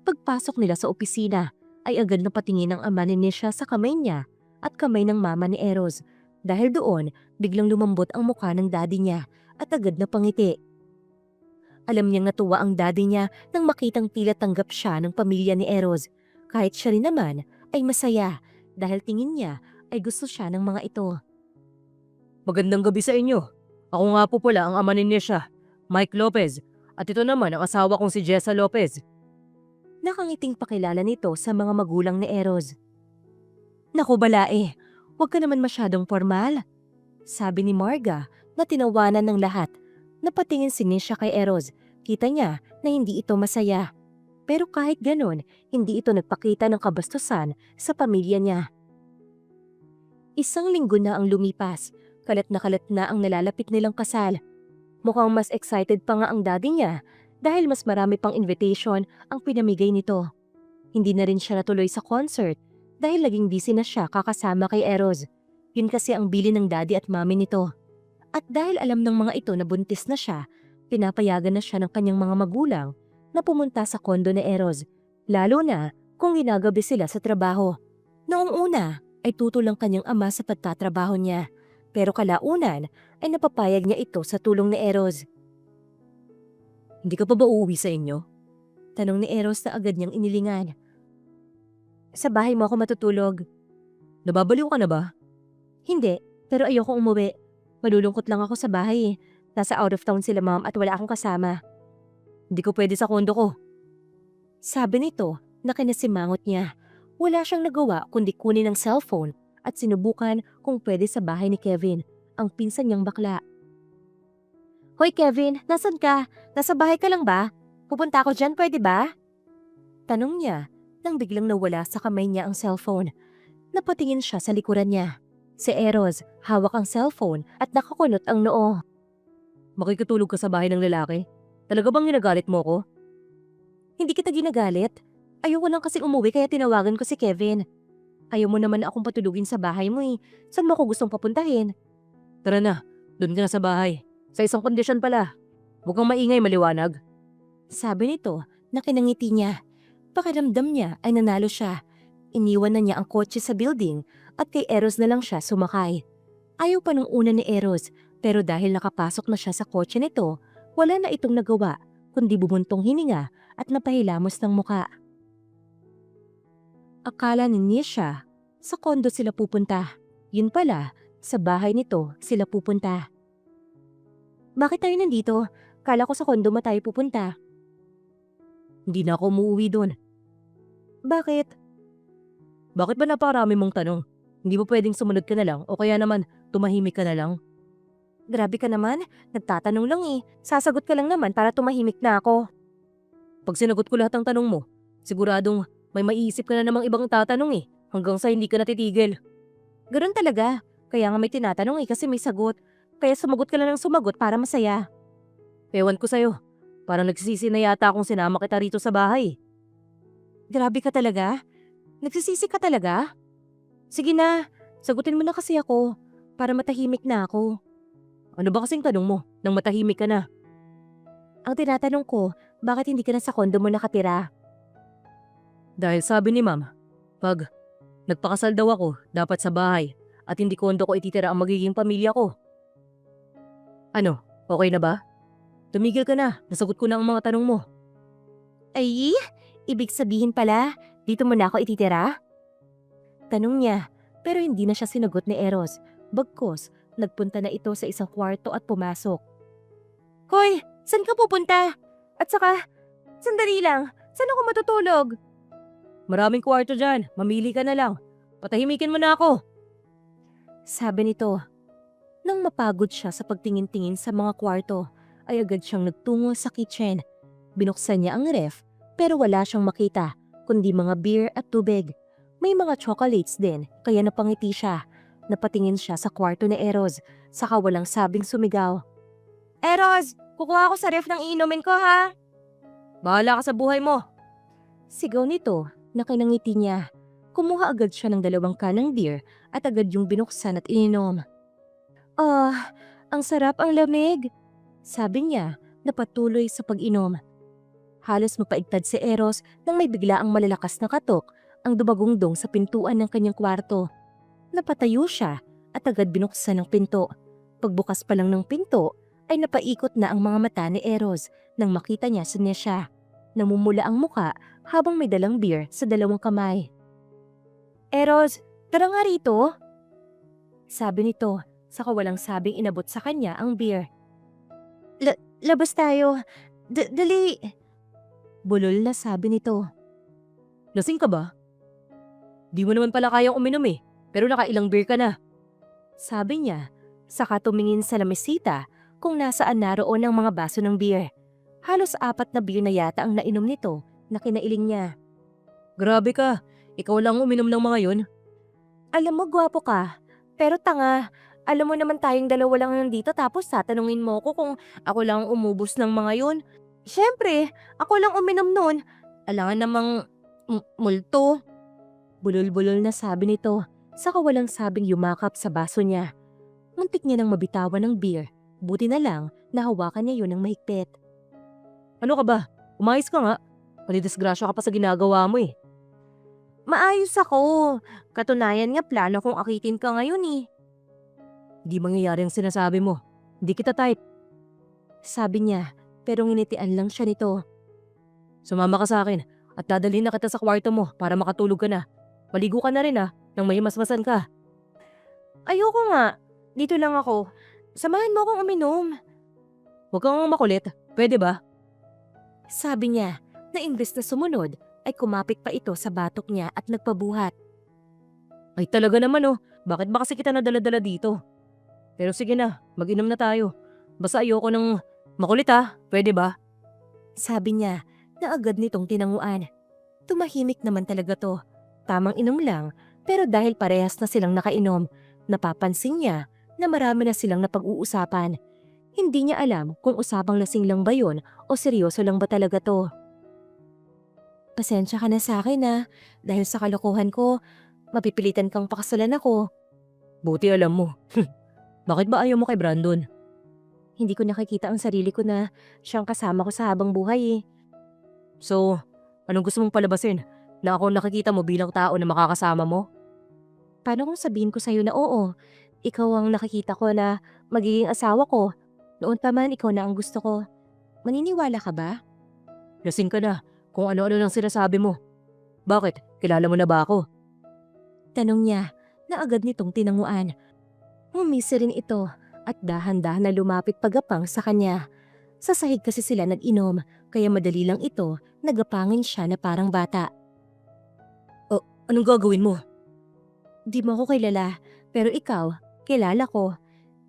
Pagpasok nila sa opisina ay agad na patingin ang ama ni Nisha sa kamay niya at kamay ng mama ni Eros. Dahil doon, biglang lumambot ang mukha ng daddy niya at agad na pangiti. Alam niyang natuwa ang daddy niya nang makitang tila tanggap siya ng pamilya ni Eros. Kahit siya rin naman ay masaya dahil tingin niya ay gusto siya ng mga ito. Magandang gabi sa inyo. Ako nga po pala ang ama ni Nisha, Mike Lopez. At ito naman ang asawa kong si Jessa Lopez. Nakangiting pakilala nito sa mga magulang ni Eros. "Naku balae, huwag ka naman masyadong formal," sabi ni Marga na tinawanan ng lahat. Napatingin si Nisha kay Eros. Kita niya na hindi ito masaya. Pero kahit ganon, hindi ito nagpakita ng kabastusan sa pamilya niya. 1 linggo na ang lumipas. Kalat na ang nalalapit nilang kasal. Mukhang mas excited pa nga ang daddy niya dahil mas marami pang invitation ang pinamigay nito. Hindi na rin siya natuloy sa concert dahil laging busy na siya kakasama kay Eros. Yun kasi ang bili ng daddy at mami nito. At dahil alam ng mga ito na buntis na siya, pinapayagan na siya ng kanyang mga magulang na pumunta sa kondo ni Eros, lalo na kung ginagabi sila sa trabaho. Noong una ay tutol ang kanyang ama sa pagtatrabaho niya, pero kalaunan ay napapayag niya ito sa tulong ni Eros. Hindi ka pa ba uuwi sa inyo? Tanong ni Eros na agad niyang inilingan. "Sa bahay mo ako matutulog." Nababaliw ka na ba? "Hindi, pero ayoko umuwi. Malulungkot lang ako sa bahay eh. Nasa out of town sila mom at wala akong kasama." Hindi ko pwede sa kondo ko. Sabi nito na kinasimangot niya. Wala siyang nagawa kundi kunin ang cellphone at sinubukan kung pwede sa bahay ni Kevin, ang pinsan niyang bakla. "Hoy Kevin, nasan ka? Nasa bahay ka lang ba? Pupunta ako dyan, pwede ba?" Tanong niya nang biglang nawala sa kamay niya ang cellphone. Napatingin siya sa likuran niya. Si Eros, hawak ang cellphone at nakakunot ang noo. Makikitulog ka sa bahay ng lalaki? Talaga bang ginagalit mo ko? "Hindi kita ginagalit. Ayoko lang kasi umuwi kaya tinawagan ko si Kevin. Ayaw mo naman na akong patulugin sa bahay mo eh. Saan mo ako gustong papuntahin?" Tara na, doon ka na sa bahay. Sa isang kondisyon pala. Huwag kang maingay, maliwanag. Sabi nito na kinangiti niya. Pakiramdam niya ay nanalo siya. Iniwan na niya ang kotse sa building at kay Eros na lang siya sumakay. Ayaw pa nung una ni Eros pero dahil nakapasok na siya sa kotse nito, wala na itong nagawa kundi bumuntong hininga at napahilamos ng muka. Akala ni Nisha, sa kondo sila pupunta. Yun pala, sa bahay nito sila pupunta. "Bakit tayo nandito? Kala ko sa kondo mo tayo pupunta." Hindi na ako umuwi doon. "Bakit?" Bakit ba napakarami mong tanong? Hindi mo pwedeng sumunod ka na lang o kaya naman tumahimik ka na lang? Grabe ka naman, nagtatanong lang eh. Sasagot ka lang naman para tumahimik na ako. Pag sinagot ko lahat ng tanong mo, siguradong may maiisip ka na namang ibang tatanong eh, hanggang sa hindi ka natitigil. Ganun talaga. Kaya nga may tinatanong eh kasi may sagot. Kaya sumagot ka lang ng sumagot para masaya. Ewan ko sa'yo, parang nagsisisi na yata akong sinama kita rito sa bahay. Grabe ka talaga? Nagsisisi ka talaga? Sige na, sagutin mo na kasi ako para matahimik na ako. Ano ba kasing tanong mo nang matahimik ka na? Ang tinatanong ko, bakit hindi ka na sa kondo mo nakatira? Dahil sabi ni ma'am, pag nagpakasal daw ako, dapat sa bahay at hindi kondo ko ititira ang magiging pamilya ko. Ano, okay na ba? Tumigil ka na, nasagot ko na ang mga tanong mo. Ay, ibig sabihin pala, dito mo na ako ititira? Tanong niya, pero hindi na siya sinagot ni Eros. Bagkos, nagpunta na ito sa isang kwarto at pumasok. Hoy, saan ka pupunta? At saka, sandali lang, saan ako matutulog? Maraming kwarto dyan, mamili ka na lang. Patahimikin mo na ako. Sabi nito. Nang mapagod siya sa pagtingin-tingin sa mga kwarto, ay agad siyang nagtungo sa kitchen. Binuksan niya ang ref, pero wala siyang makita, kundi mga beer at tubig. May mga chocolates din, kaya napangiti siya. Napatingin siya sa kwarto ni Eros, saka walang sabing sumigaw. Eros, kukuha ako sa ref ng iinumin ko ha. Bahala ka sa buhay mo. Sigaw nito na kinangiti niya. Kumuha agad siya ng 2 kanang beer at agad yung binuksan at ininom. Ah, ang sarap ang lamig. Sabi niya na patuloy sa pag-inom. Halos mapaigtad si Eros nang may biglaang malalakas na katok ang dumagungdong sa pintuan ng kanyang kwarto. Napatayo siya at agad binuksan ang pinto. Pagbukas pa lang ng pinto ay napaikot na ang mga mata ni Eros nang makita niya si Nesha. Namumula ang muka habang may dalang beer sa 2 kamay. Eros, tara nga rito. Sabi nito, saka walang sabing inabot sa kanya ang beer. Labas tayo. Dali. Bulol na sabi nito. Lasing ka ba? Di mo naman pala kayang uminom eh, pero nakailang beer ka na. Sabi niya, saka tumingin sa lamesita kung nasaan naroon ang mga baso ng beer. Halos 4 na beer na yata ang nainom nito na kinailing niya. Grabe ka, ikaw lang uminom ng mga yun. Alam mo, gwapo ka. Pero tanga, alam mo naman tayong 2 lang nandito tapos tatanungin mo ko kung ako lang umubos ng mga yun. Siyempre, ako lang uminom nun. Alangan namang multo. Bulol-bulol na sabi nito, saka walang sabing yumakap sa baso niya. Muntik niya nang mabitawan ng beer, buti na lang nahawakan niya yun ng mahigpit. Ano ka ba? Umayos ka nga. Panidisgrasya ka pa sa ginagawa mo eh. Maayos ako. Katunayan nga plano kong akitin ka ngayon eh. Hindi mangyayari ang sinasabi mo. Hindi kita type. Sabi niya, pero nginitian lang siya nito. Sumama ka sa akin at dadalhin na kita sa kwarto mo para makatulog ka na. Maligo ka na rin nang may masmasan ka. Ayoko nga. Dito lang ako. Samahan mo akong uminom. Huwag kang makulit. Pwede ba? Sabi niya na imbes na sumunod ay kumapit pa ito sa batok niya at nagpabuhat. Ay talaga naman Bakit ba kasi kita nadala-dala dito? Pero sige na, mag-inom na tayo. Basta ayoko ng makulit Pwede ba? Sabi niya na agad nitong tinanguan. Tumahimik naman talaga to. Tamang inom lang, pero dahil parehas na silang nakainom, napapansin niya na marami na silang napag-uusapan. Hindi niya alam kung usapang lasing lang ba yun o seryoso lang ba talaga to. Pasensya ka na sa akin dahil sa kalokohan ko, mapipilitan kang pakasalan ako. Buti alam mo. Bakit ba ayaw mo kay Brandon? Hindi ko nakikita ang sarili ko na siyang kasama ko sa habang buhay eh. So, anong gusto mong palabasin? Na ako nakikita mo bilang tao na makakasama mo? Paano kung sabihin ko sa'yo na oo, ikaw ang nakikita ko na magiging asawa ko? Noon pa man ikaw na ang gusto ko. Maniniwala ka ba? Lasing ka na kung ano-ano nang sinasabi mo. Bakit? Kilala mo na ba ako? Tanong niya na agad nitong tinanguan. Humisi rin ito at dahan-dahan na lumapit pagapang sa kanya. Sa sahig kasi sila nag-inom, kaya madali lang ito nagapangin siya na parang bata. Anong gagawin mo? Di mo ako kilala, pero ikaw, kilala ko.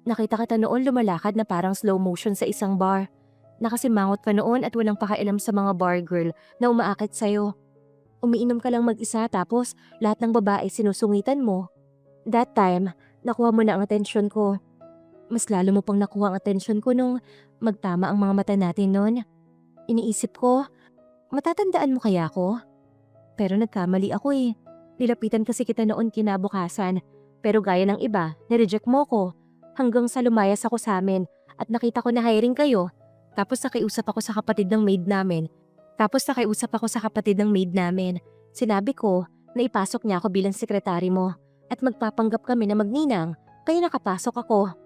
Nakita kita noon lumalakad na parang slow motion sa isang bar. Nakasimangot ka noon at walang pakialam sa mga bar girl na umaakit sa'yo. Umiinom ka lang mag-isa tapos lahat ng babae sinusungitan mo. That time, nakuha mo na ang atensyon ko. Mas lalo mo pang nakuha ang atensyon ko nung magtama ang mga mata natin noon. Iniisip ko, matatandaan mo kaya ako? Pero nagkamali ako eh. Nilapitan kasi kita noon kinabukasan. Pero gaya ng iba, nireject mo ko. Hanggang sa lumayas ako sa amin at nakita ko na hiring kayo. Tapos nakiusap ako sa kapatid ng maid namin. Sinabi ko na ipasok niya ako bilang sekretary mo at magpapanggap kami na magninang kaya nakapasok ako.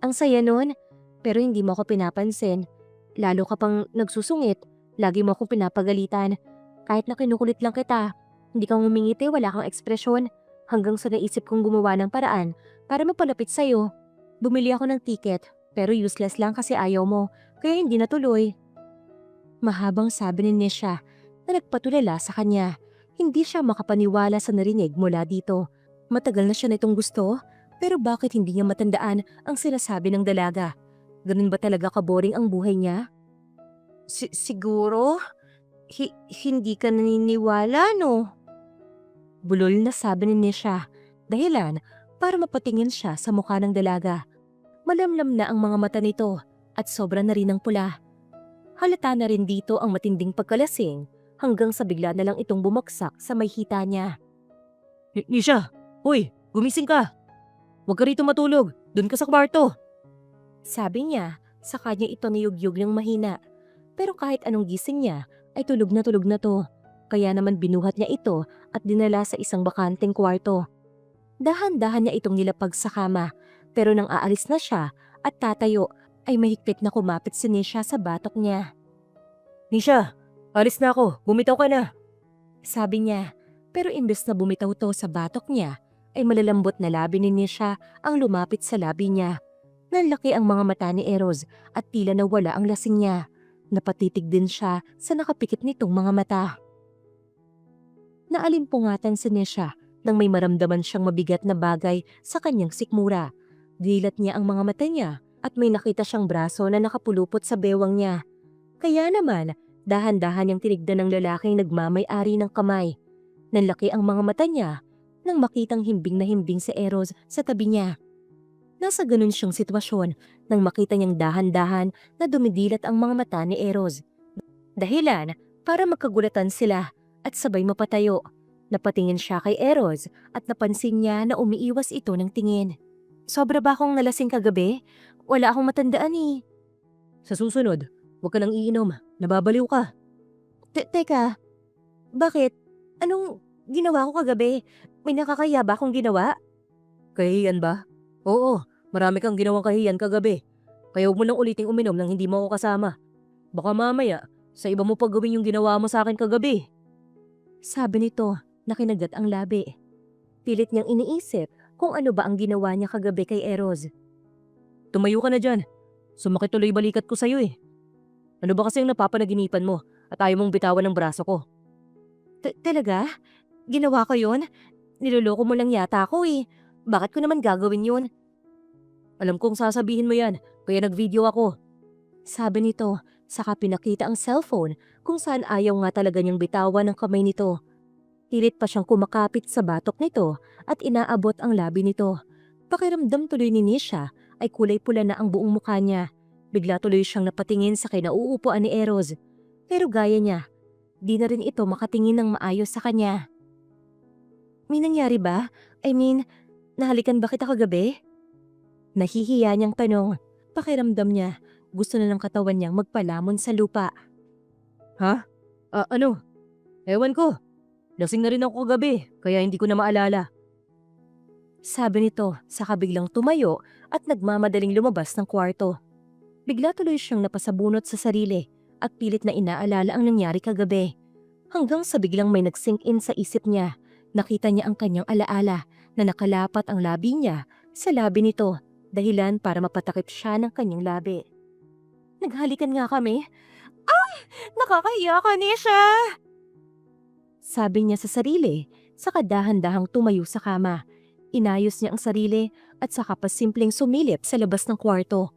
Ang saya nun, pero hindi mo ako pinapansin. Lalo ka pang nagsusungit, lagi mo akong pinapagalitan. Kahit na kinukulit lang kita, hindi kang humingiti, wala kang ekspresyon. Hanggang sa naisip kong gumawa ng paraan para mapalapit sa'yo. Bumili ako ng ticket, pero useless lang kasi ayaw mo, kaya hindi natuloy. Mahabang sabi ni Nisha na nagpatulala sa kanya. Hindi siya makapaniwala sa narinig mula dito. Matagal na siya nitong gusto, pero bakit hindi niya matandaan ang sinasabi ng dalaga? Ganun ba talaga kaboring ang buhay niya? Siguro? Hindi ka naniniwala, no? Bulol na sabi ni Nisha, dahilan para mapatingin siya sa mukha ng dalaga. Malamlam na ang mga mata nito at sobra na rin ang pula. Halata na rin dito ang matinding pagkalasing hanggang sa bigla na lang itong bumagsak sa may hita niya. Nisha! Hoy! Gumising ka! Huwag ka rito matulog! Doon ka sa kwarto! Sabi niya, sa kanya ito niyugyug ng mahina. Pero kahit anong gising niya, ay tulog na to. Kaya naman binuhat niya ito at dinala sa isang bakanteng kwarto. Dahan-dahan niya itong nilapag sa kama, pero nang aalis na siya at tatayo, ay mahigpit na kumapit si Nisha sa batok niya. Nisha! Alis na ako! Bumitaw ka na! Sabi niya, pero imbes na bumitaw to sa batok niya, ay malalambot na labi ni Nisha ang lumapit sa labi niya. Nanlaki ang mga mata ni Eros at tila nawala ang lasing niya. Napatitig din siya sa nakapikit nitong mga mata. Naalimpungatan si Nisha nang may maramdaman siyang mabigat na bagay sa kanyang sikmura. Dilat niya ang mga mata niya at may nakita siyang braso na nakapulupot sa bewang niya. Kaya naman, dahan-dahan niyang tinignan ng lalaking nagmamay-ari ng kamay. Nanlaki ang mga mata niya nang makitang himbing na himbing si Eros sa tabi niya. Nasa ganun siyang sitwasyon nang makita niyang dahan-dahan na dumidilat ang mga mata ni Eros. Dahilan para magkagulatan sila at sabay mapatayo. Napatingin siya kay Eros at napansin niya na umiiwas ito ng tingin. Sobra ba akong nalasing kagabi? Wala akong matandaan eh. Sa susunod, huwag ka nang iinom. Nababaliw ka. Teka, bakit? Anong ginawa ko kagabi? May nakakaya ba akong ginawa? Kahihiyan ba? Oo, marami kang ginawang kahihiyan kagabi. Kaya huwag mo lang uliting uminom nang hindi mo ako kasama. Baka mamaya, sa iba mo pagawin yung ginawa mo sa akin kagabi. Sabi nito, nakinagat ang labi. Pilit niyang iniisip kung ano ba ang ginawa niya kagabi kay Eros. Tumayo ka na dyan. Sumakit tuloy balikat ko sa'yo eh. Ano ba kasi ang napapanaginipan mo at ayaw mong bitawan ng braso ko? Talaga? Ginawa ko yun? Niloloko mo lang yata ako eh. Bakit ko naman gagawin yun? Alam kong sasabihin mo yan, kaya nag-video ako. Sabi nito, saka pinakita ang cellphone kung saan ayaw nga talaga niyang bitawan ng kamay nito. Pilit pa siyang kumakapit sa batok nito at inaabot ang labi nito. Pakiramdam tuloy ni Nisha ay kulay pula na ang buong mukha niya. Bigla tuloy siyang napatingin sa kinauupuan ni Eros. Pero gaya niya, di na rin ito makatingin ng maayos sa kanya. May nangyari ba? I mean, nahalikan ba kita kagabi? Nahihiya niyang tanong. Pakiramdam niya, gusto na ng katawan niyang magpalamon sa lupa. Ha? Ano? Ewan ko. Lasing na rin ako kagabi, kaya hindi ko na maalala. Sabi nito, saka biglang tumayo at nagmamadaling lumabas ng kwarto. Bigla tuloy siyang napasabunot sa sarili at pilit na inaalala ang nangyari kagabi. Hanggang sa biglang may nag-sink in sa isip niya, nakita niya ang kanyang alaala na nakalapat ang labi niya sa labi nito, dahilan para mapatakip siya ng kanyang labi. Naghalikan nga kami. Ay! Nakakahiya ka, Nisha! Sabi niya sa sarili, saka dahan-dahang tumayo sa kama. Inayos niya ang sarili at saka pa simpleng sumilip sa labas ng kwarto.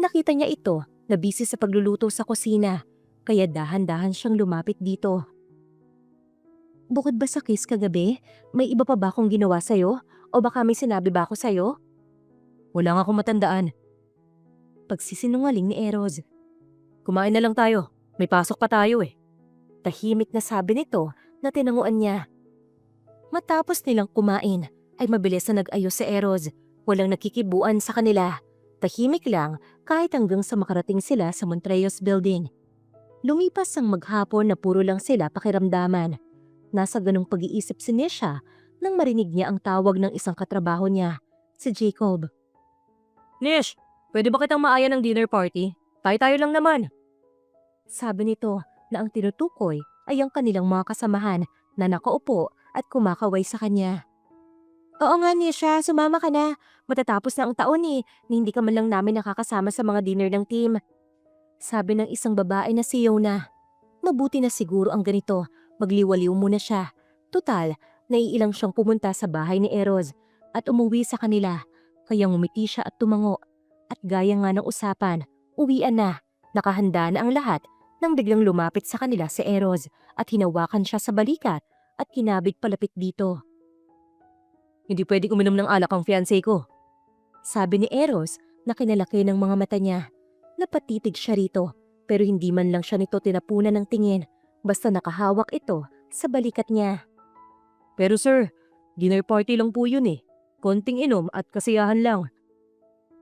Nakita niya ito na busy sa pagluluto sa kusina, kaya dahan-dahan siyang lumapit dito. Bukod ba sa kiss kagabi, may iba pa ba akong ginawa sa'yo? O baka may sinabi ba ako sa'yo? Wala nga akong matandaan. Pagsisinungaling ni Eros. Kumain na lang tayo. May pasok pa tayo eh. Tahimik na sabi nito na tinanguan niya. Matapos nilang kumain, ay mabilis na nag-ayos si Eros. Walang nakikibuan sa kanila. Tahimik lang kahit hanggang sa makarating sila sa Montreyos Building. Lumipas ang maghapon na puro lang sila pakiramdaman. Nasa ganong pag-iisip si Nisha nang marinig niya ang tawag ng isang katrabaho niya, si Jacob. Nish, pwede ba kitang maaya ng dinner party? Tayo-tayo lang naman. Sabi nito na ang tinutukoy ay ang kanilang mga kasamahan na nakaupo at kumakaway sa kanya. Oo nga Nisha, sumama ka na. Matatapos na ang taon na hindi ka man lang namin nakakasama sa mga dinner ng team. Sabi ng isang babae na si Yona. Mabuti na siguro ang ganito, magliwaliw muna siya. Tutal, naiilang siyang pumunta sa bahay ni Eros at umuwi sa kanila. Kaya ngumiti siya at tumango. At gaya nga ng usapan, uwian na. Nakahanda na ang lahat nang biglang lumapit sa kanila si Eros at hinawakan siya sa balikat at kinabig palapit dito. Hindi pwedeng uminom ng alak ang fiancé ko. Sabi ni Eros na kinalaki ng mga mata niya. Napatitig siya rito pero hindi man lang siya nito tinapunan ng tingin basta nakahawak ito sa balikat niya. Pero sir, dinner party lang po yun eh. Konting inom at kasiyahan lang.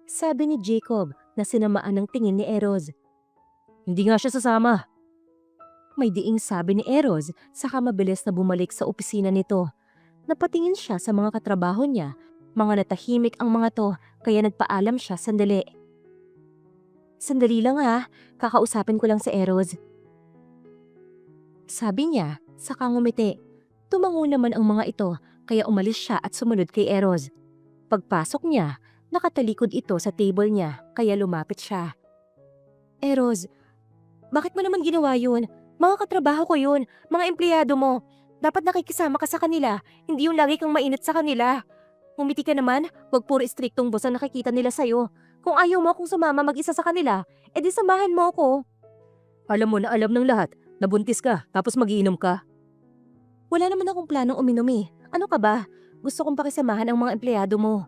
Sabi ni Jacob na sinamaan ng tingin ni Eros. Hindi nga siya sasama. May diing sabi ni Eros saka mabilis na bumalik sa opisina nito. Napatingin siya sa mga katrabaho niya, mga natahimik ang mga to kaya nagpaalam siya sandali. Sandali lang ha, kakausapin ko lang si Eros. Sabi niya, saka ngumiti. Tumango naman ang mga ito kaya umalis siya at sumunod kay Eros. Pagpasok niya, nakatalikod ito sa table niya kaya lumapit siya. Eros, bakit mo naman ginawa yun? Mga katrabaho ko yun, mga empleyado mo. Dapat nakikisama ka sa kanila, hindi yung lagi kang mainit sa kanila. Ngumiti ka naman, wag puro istriktong boss ang nakikita nila sa'yo. Kung ayaw mo akong sumama mag-isa sa kanila, edi samahan mo ako. Alam mo na alam ng lahat, nabuntis ka tapos magiinom ka. Wala naman akong planong uminom eh. Ano ka ba? Gusto kong pakisamahan ang mga empleyado mo.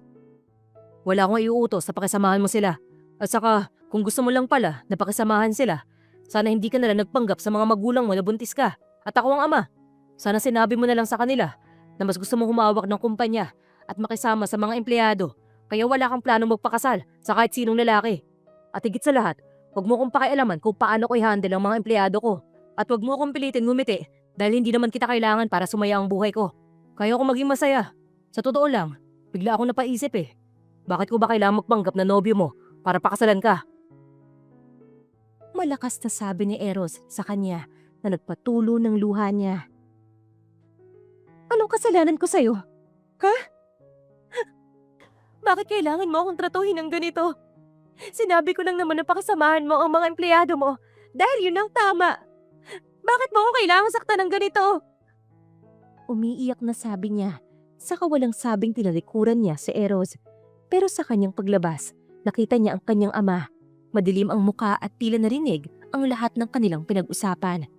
Wala akong iuutos sa pakisamahan mo sila. At saka, kung gusto mo lang pala na pakisamahan sila, sana hindi ka nalang nagpanggap sa mga magulang mo na buntis ka. At ako ang ama. Sana sinabi mo na lang sa kanila na mas gusto mo humawak ng kumpanya at makisama sa mga empleyado. Kaya wala kang planong magpakasal sa kahit sinong lalaki. At higit sa lahat, huwag mo kong pakialaman kung paano ko i-handle ang mga empleyado ko. At huwag mo akong pilitin ngumiti dahil hindi naman kita kailangan para sumaya ang buhay ko. Kaya ko maging masaya. Sa totoo lang, bigla akong napaisip eh. Bakit ko ba kailangan magpanggap na nobyo mo para pakasalan ka? Malakas na sabi ni Eros sa kanya na nagpatulo ng luha niya. Anong kasalanan ko sa'yo? Ha? Bakit kailangan mo akong tratuhin ng ganito? Sinabi ko lang naman na pakasamahan mo ang mga empleyado mo dahil yun ang tama. Bakit mo ako kailangang saktan ng ganito? Umiiyak na sabi niya. Saka walang sabing tinalikuran niya si Eros. Pero sa kanyang paglabas, nakita niya ang kanyang ama. Madilim ang muka at tila narinig ang lahat ng kanilang pinag-usapan.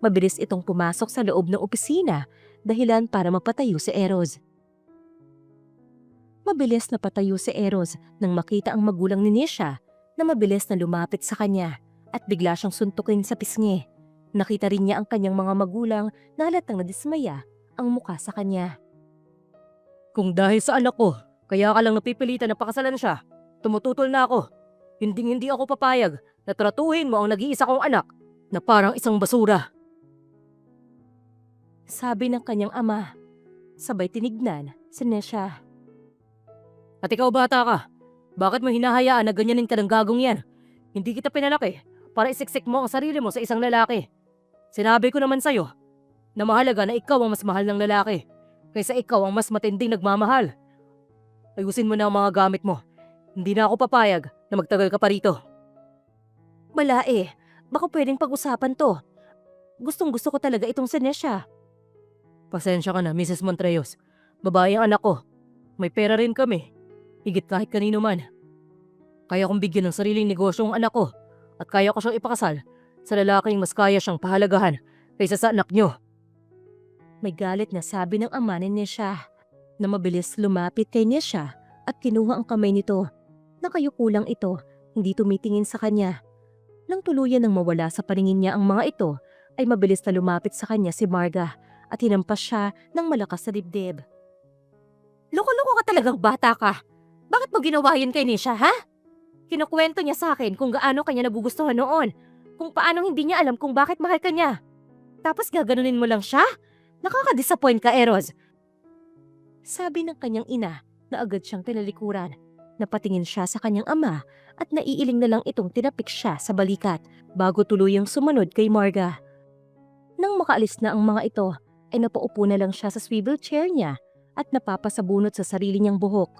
Mabilis itong pumasok sa loob ng opisina dahilan para mapatayo si Eros. Mabilis na patayo si Eros nang makita ang magulang ni Nisha na mabilis na lumapit sa kanya at bigla siyang suntukin sa pisngi. Nakita rin niya ang kanyang mga magulang na halatang nadismaya ang muka sa kanya. Kung dahil sa anak ko, kaya ka lang napipilitan na pakasalan siya, tumututol na ako. Hindi ako papayag na tratuhin mo ang nag-iisa kong anak na parang isang basura. Sabi ng kanyang ama. Sabay tinignan si Nisha. At ikaw bata ka, bakit mo hinahayaan na ganyanin ka ng gagong yan? Hindi kita pinalaki para isiksik mo ang sarili mo sa isang lalaki. Sinabi ko naman sa'yo na mahalaga na ikaw ang mas mahal ng lalaki kaysa ikaw ang mas matinding nagmamahal. Ayusin mo na ang mga gamit mo. Hindi na ako papayag na magtagal ka pa rito. Balae, baka pwedeng pag-usapan to. Gustong gusto ko talaga itong si Nisha. Pasensya ka na, Mrs. Montreyos. Babae ang anak ko. May pera rin kami. higit kahit kanino man. Kaya kong bigyan ng sariling negosyo ang anak ko at kaya ko siyang ipakasal sa lalaking mas kaya siyang pahalagahan kaysa sa anak niyo. May galit na sabi ng ama ni Nisha na mabilis lumapit kay Nisha at kinuha ang kamay nito. Nakayuko lang ito, hindi tumitingin sa kanya. Nang tuluyan ng mawala sa paningin niya ang mga ito, ay mabilis na lumapit sa kanya si Marga at hinampas siya ng malakas sa dibdib. Loko-loko ka talagang bata ka. Bakit mo ginawa yun kay Nisha, ha? Kinukwento niya sa akin kung gaano kanya nagugustuhan noon, kung paanong hindi niya alam kung bakit mahal ka niya. Tapos gaganunin mo lang siya? Nakaka-disappoint ka, Eros. Sabi ng kanyang ina na agad siyang tinalikuran. Napatingin siya sa kanyang ama at naiiling na lang itong tinapik siya sa balikat bago tuluyang sumunod kay Marga. Nang makaalis na ang mga ito, ay napaupo na lang siya sa swivel chair niya at napapasabunot sa sarili niyang buhok.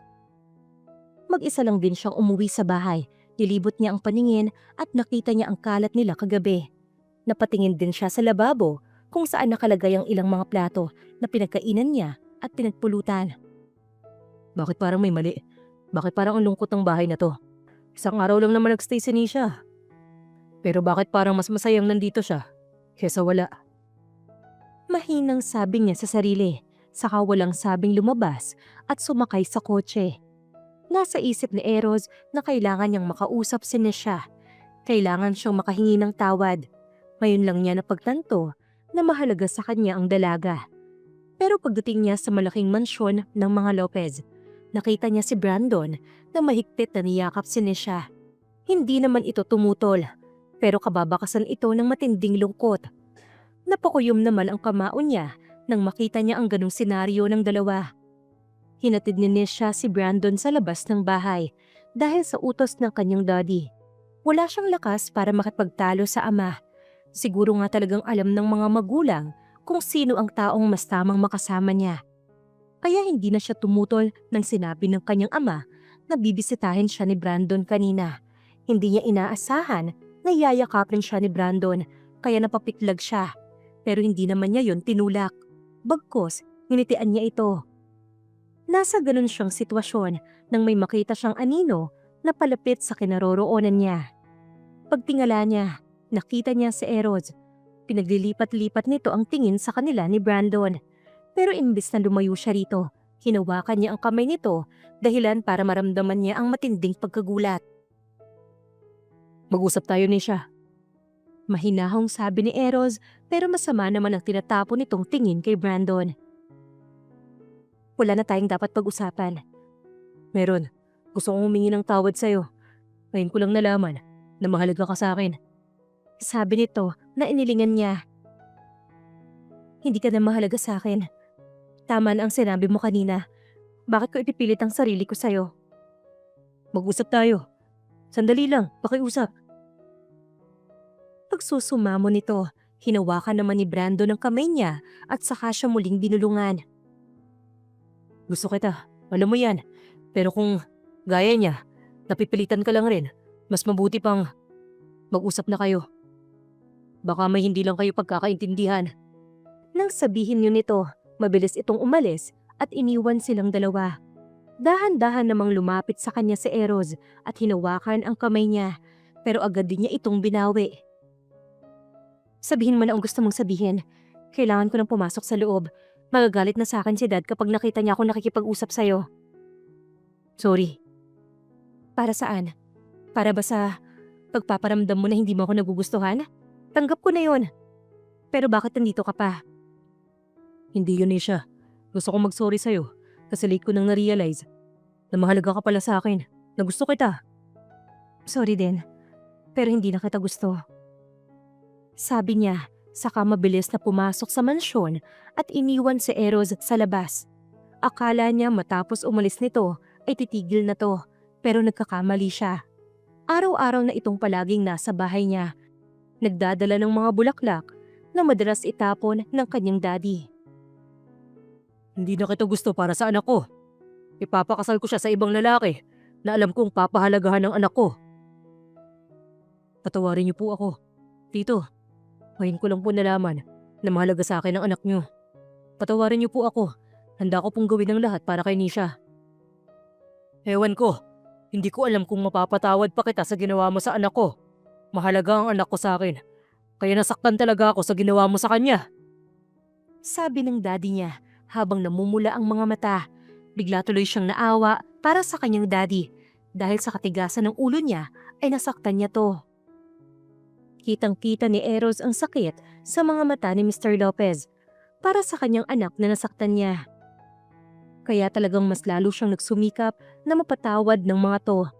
Mag-isa lang din siyang umuwi sa bahay. Nilibot niya ang paningin at nakita niya ang kalat nila kagabi. Napatingin din siya sa lababo kung saan nakalagay ang ilang mga plato na pinagkainan niya at pinagpulutan. Bakit parang may mali? Bakit parang ang lungkot ng bahay na to? Isang araw lang naman nagstay si Nisha. Pero bakit parang mas masayang nandito siya kesa wala? Mahinang sabi niya sa sarili, saka walang sabing lumabas at sumakay sa kotse. Nasa isip ni Eros na kailangan niyang makausap si Nisha. Kailangan siyang makahingi ng tawad. Ngayon lang niya napagtanto na mahalaga sa kanya ang dalaga. Pero pagdating niya sa malaking mansyon ng mga Lopez, nakita niya si Brandon na mahigpit na niyakap si Nisha. Hindi naman ito tumutol, pero kababakasan ito ng matinding lungkot. Napakuyom naman ang kamao niya nang makita niya ang ganong senaryo ng dalawa. Hinatid ni Nisha si Brandon sa labas ng bahay dahil sa utos ng kanyang daddy. Wala siyang lakas para makipagtalo sa ama. Siguro nga talagang alam ng mga magulang kung sino ang taong mas tamang makasama niya. Kaya hindi na siya tumutol nang sinabi ng kanyang ama na bibisitahin siya ni Brandon kanina. Hindi niya inaasahan na yayakapin siya ni Brandon kaya napapiklag siya. Pero hindi naman niya yon tinulak. Bagkus, nginitian niya ito. Nasa ganun siyang sitwasyon nang may makita siyang anino na palapit sa kinaroroonan niya. Pagtingala niya, nakita niya si Eros. Pinaglilipat-lipat nito ang tingin sa kanila ni Brandon. Pero imbis na lumayo siya rito, hinawakan niya ang kamay nito dahilan para maramdaman niya ang matinding pagkagulat. Mag-usap tayo ni siya. Mahinahong sabi ni Eros pero masama naman ang tinatapon nitong tingin kay Brandon. Wala na tayong dapat pag-usapan. Meron. Gusto kong humingi ng tawad sa'yo. Ngayon ko lang nalaman na mahalaga ka sa akin. Sabi nito na inilingan niya. Hindi ka na mahalaga sa akin. Tama na ang sinabi mo kanina. Bakit ko ipipilit ang sarili ko sa'yo? Mag-usap tayo. Sandali lang, pakiusap. Pagsusumamo nito, hinawakan naman ni Brandon ang kamay niya at saka siya muling binulungan. Gusto kita, alam mo yan. Pero kung gaya niya, napipilitan ka lang rin, mas mabuti pang mag-usap na kayo. Baka may hindi lang kayo pagkakaintindihan. Nang sabihin niyo nito, mabilis itong umalis at iniwan silang dalawa. Dahan-dahan namang lumapit sa kanya si Eros at hinawakan ang kamay niya, pero agad din niya itong binawi. Sabihin mo na ang gusto mong sabihin. Kailangan ko nang pumasok sa loob. Magagalit na sa akin si Dad kapag nakita niya ako nakikipag-usap sa'yo. Sorry. Para saan? Para ba sa pagpaparamdam mo na hindi mo ako nagugustuhan? Tanggap ko na yon. Pero bakit nandito ka pa? Hindi yun siya. Gusto kong mag-sorry sa'yo kasi late ko nang na-realize na mahalaga ka pala sa akin, na gusto kita. Sorry din, pero hindi na kita gusto. Sabi niya, saka mabilis na pumasok sa mansyon at iniwan si Eros sa labas. Akala niya matapos umalis nito ay titigil na to, pero nagkakamali siya. Araw-araw na itong palaging nasa bahay niya. Nagdadala ng mga bulaklak na madalas itapon ng kanyang daddy. Hindi na kita gusto para sa anak ko. Ipapakasal ko siya sa ibang lalaki na alam kong papahalagahan ng anak ko. Patawarin niyo po ako. Tito, ngayon ko lang po nalaman na mahalaga sa akin ang anak niyo. Patawarin niyo po ako. Handa ko pong gawin ang lahat para kay Nisha. Ewan ko, hindi ko alam kung mapapatawad pa kita sa ginawa mo sa anak ko. Mahalaga ang anak ko sa akin. Kaya nasaktan talaga ako sa ginawa mo sa kanya. Sabi ng daddy niya habang namumula ang mga mata. Bigla tuloy siyang naawa para sa kanyang daddy dahil sa katigasan ng ulo niya ay nasaktan niya to. Kitang-kita ni Eros ang sakit sa mga mata ni Mr. Lopez para sa kanyang anak na nasaktan niya. Kaya talagang mas lalo siyang nagsumikap na mapatawad ng mga to.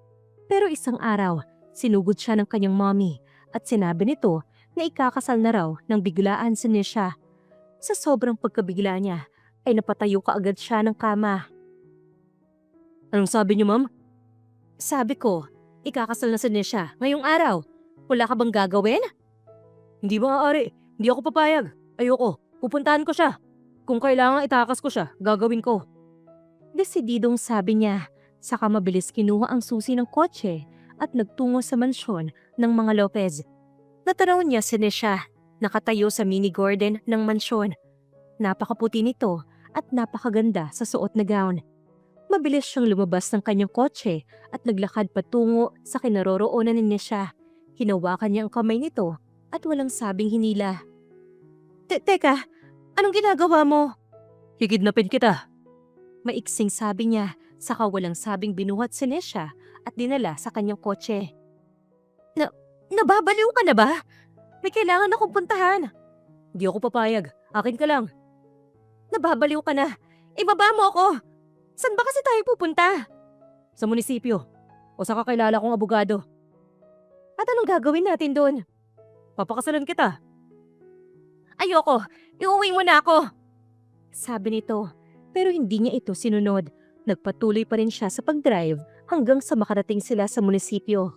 Pero isang araw, sinugod siya ng kanyang mommy at sinabi nito na ikakasal na raw ng biglaan si Nisha. Sa sobrang pagkabigla niya, ay napatayo kaagad siya ng kama. Anong sabi niyo, ma'am? Sabi ko, ikakasal na si Nisha ngayong araw. Wala ka bang gagawin? Hindi maaari. Hindi ako papayag. Ayoko. Pupuntahan ko siya. Kung kailangan itakas ko siya, gagawin ko. Desididong sabi niya, saka mabilis kinuha ang susi ng kotse at nagtungo sa mansyon ng mga Lopez. Natanaw niya si Nisha, nakatayo sa mini garden ng mansyon. Napakaputi nito at napakaganda sa suot na gown. Mabilis siyang lumabas ng kanyang kotse at naglakad patungo sa kinaroroonan ni Nisha. Hinawakan niya ang kamay nito at walang sabing hinila. Teka, anong ginagawa mo? Kikidnapin kita. Maiksing sabi niya, saka walang sabing binuhat si Nisha at dinala sa kanyang kotse. Nababaliw ka na ba? May kailangan akong puntahan. Hindi ako papayag. Akin ka lang. Nababaliw ka na. Ibaba mo ako. Saan ba kasi tayo pupunta? Sa munisipyo. O sa kakilala kong abogado. At anong gagawin natin doon? Papakasalan kita. Ayoko. Iuwi mo na ako. Sabi nito. Pero hindi niya ito sinunod. Nagpatuloy pa rin siya sa pag-drive hanggang sa makarating sila sa munisipyo.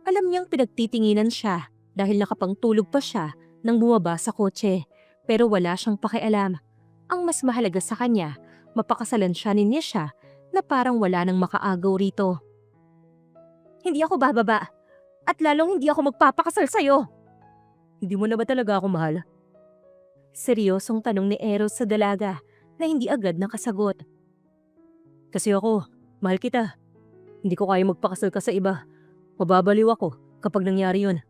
Alam niyang pinagtitinginan siya dahil nakapangtulog pa siya nang bumaba sa kotse. Pero wala siyang pakialam. Ang mas mahalaga sa kanya, mapakasalan siya ni Nisha na parang wala nang makaagaw rito. Hindi ako bababa at lalong hindi ako magpapakasal sa'yo. Hindi mo na ba talaga ako mahal? Seryosong tanong ni Eros sa dalaga na hindi agad nakasagot. Kasi ako, mahal kita. Hindi ko kaya magpakasal ka sa iba. Mababaliw ako kapag nangyari yun.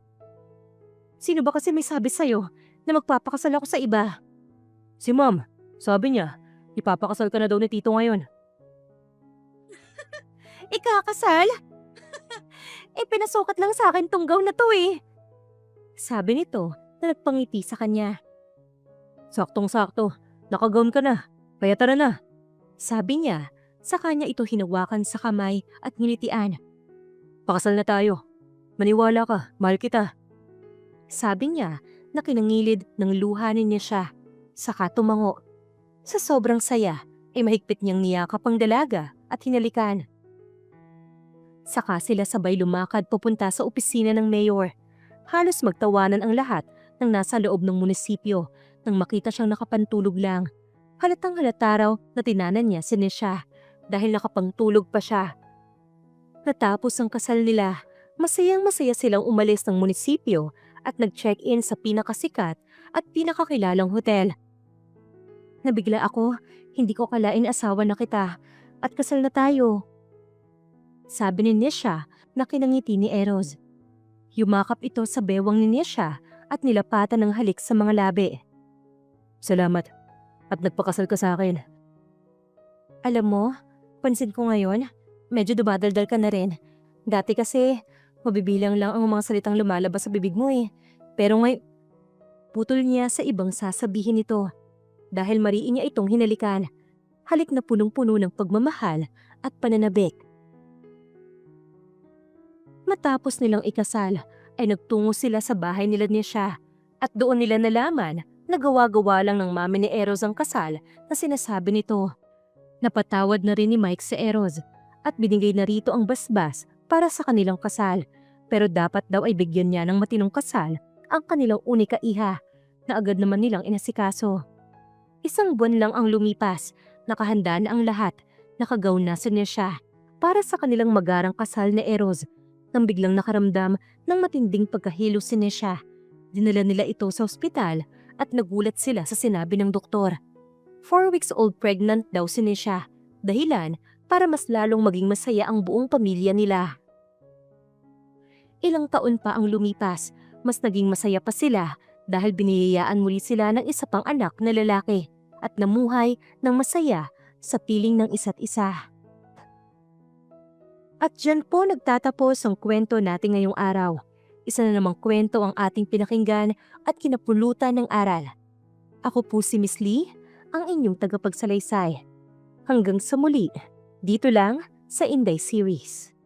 Sino ba kasi may sabi sa'yo na magpapakasal ako sa iba? Si ma'am, sabi niya, ipapakasal ka na daw ni Tito ngayon. Ikakasal? Pinasukat lang sa akin tong gown na to eh. Sabi nito na nagpangiti sa kanya. Saktong-sakto, nakagown ka na. Kaya tara na. Sabi niya, sa kanya ito hinawakan sa kamay at ngilitian. Pakasal na tayo. Maniwala ka, mahal kita. Sabi niya na kinangilid ng luha ni Nisha, saka tumango. Sa sobrang saya, ay mahigpit niyang niyakap ang dalaga at hinalikan. Saka sila sabay lumakad papunta sa opisina ng mayor. Halos magtawanan ang lahat ng nasa loob ng munisipyo nang makita siyang nakapantulog lang. Halatang halata raw na tinanan niya si Nisha dahil nakapangtulog pa siya. Natapos ang kasal nila, masayang masaya silang umalis ng munisipyo at nag-check-in sa pinakasikat at pinakakilalang hotel. Nabigla ako, hindi ko kalain asawa na kita at kasal na tayo. Sabi ni Nisha na kinangiti ni Eros. Yumakap ito sa bewang ni Nisha at nilapatan ng halik sa mga labi. Salamat. At nagpakasal ka sa akin. Alam mo, pansin ko ngayon, medyo dumadaldal ka na rin. Dati kasi, mabibilang lang ang mga salitang lumalabas sa bibig mo eh. Pero ngayon, putol niya sa ibang sasabihin nito. Dahil mariin niya itong hinalikan. Halik na punong-puno ng pagmamahal at pananabik. Matapos nilang ikasal, ay nagtungo sila sa bahay nila ni Nisha. At doon nila nalaman na gawa-gawa lang ng mami ni Eros ang kasal na sinasabi nito. Napatawad na rin ni Mike si Eros at binigay na rito ang basbas para sa kanilang kasal. Pero dapat daw ay bigyan niya ng matinong kasal ang kanilang unika iha na agad naman nilang inasikaso. Isang buwan lang ang lumipas, nakahanda na ang lahat, nakagaw na si Nisha para sa kanilang magarang kasal ni Eros. Nang biglang nakaramdam ng matinding pagkahilo si Nisha, dinala nila ito sa ospital at nagulat sila sa sinabi ng doktor. 4 weeks old pregnant daw si Nisha, dahilan para mas lalong maging masaya ang buong pamilya nila. Ilang taon pa ang lumipas, mas naging masaya pa sila dahil biniyayaan muli sila ng isa pang anak na lalaki at namuhay ng masaya sa piling ng isa't isa. At dyan po nagtatapos ang kwento natin ngayong araw. Isa na namang kwento ang ating pinakinggan at kinapulutan ng aral. Ako po si Miss Lee, ang inyong tagapagsalaysay. Hanggang sa muli, dito lang sa Inday Series.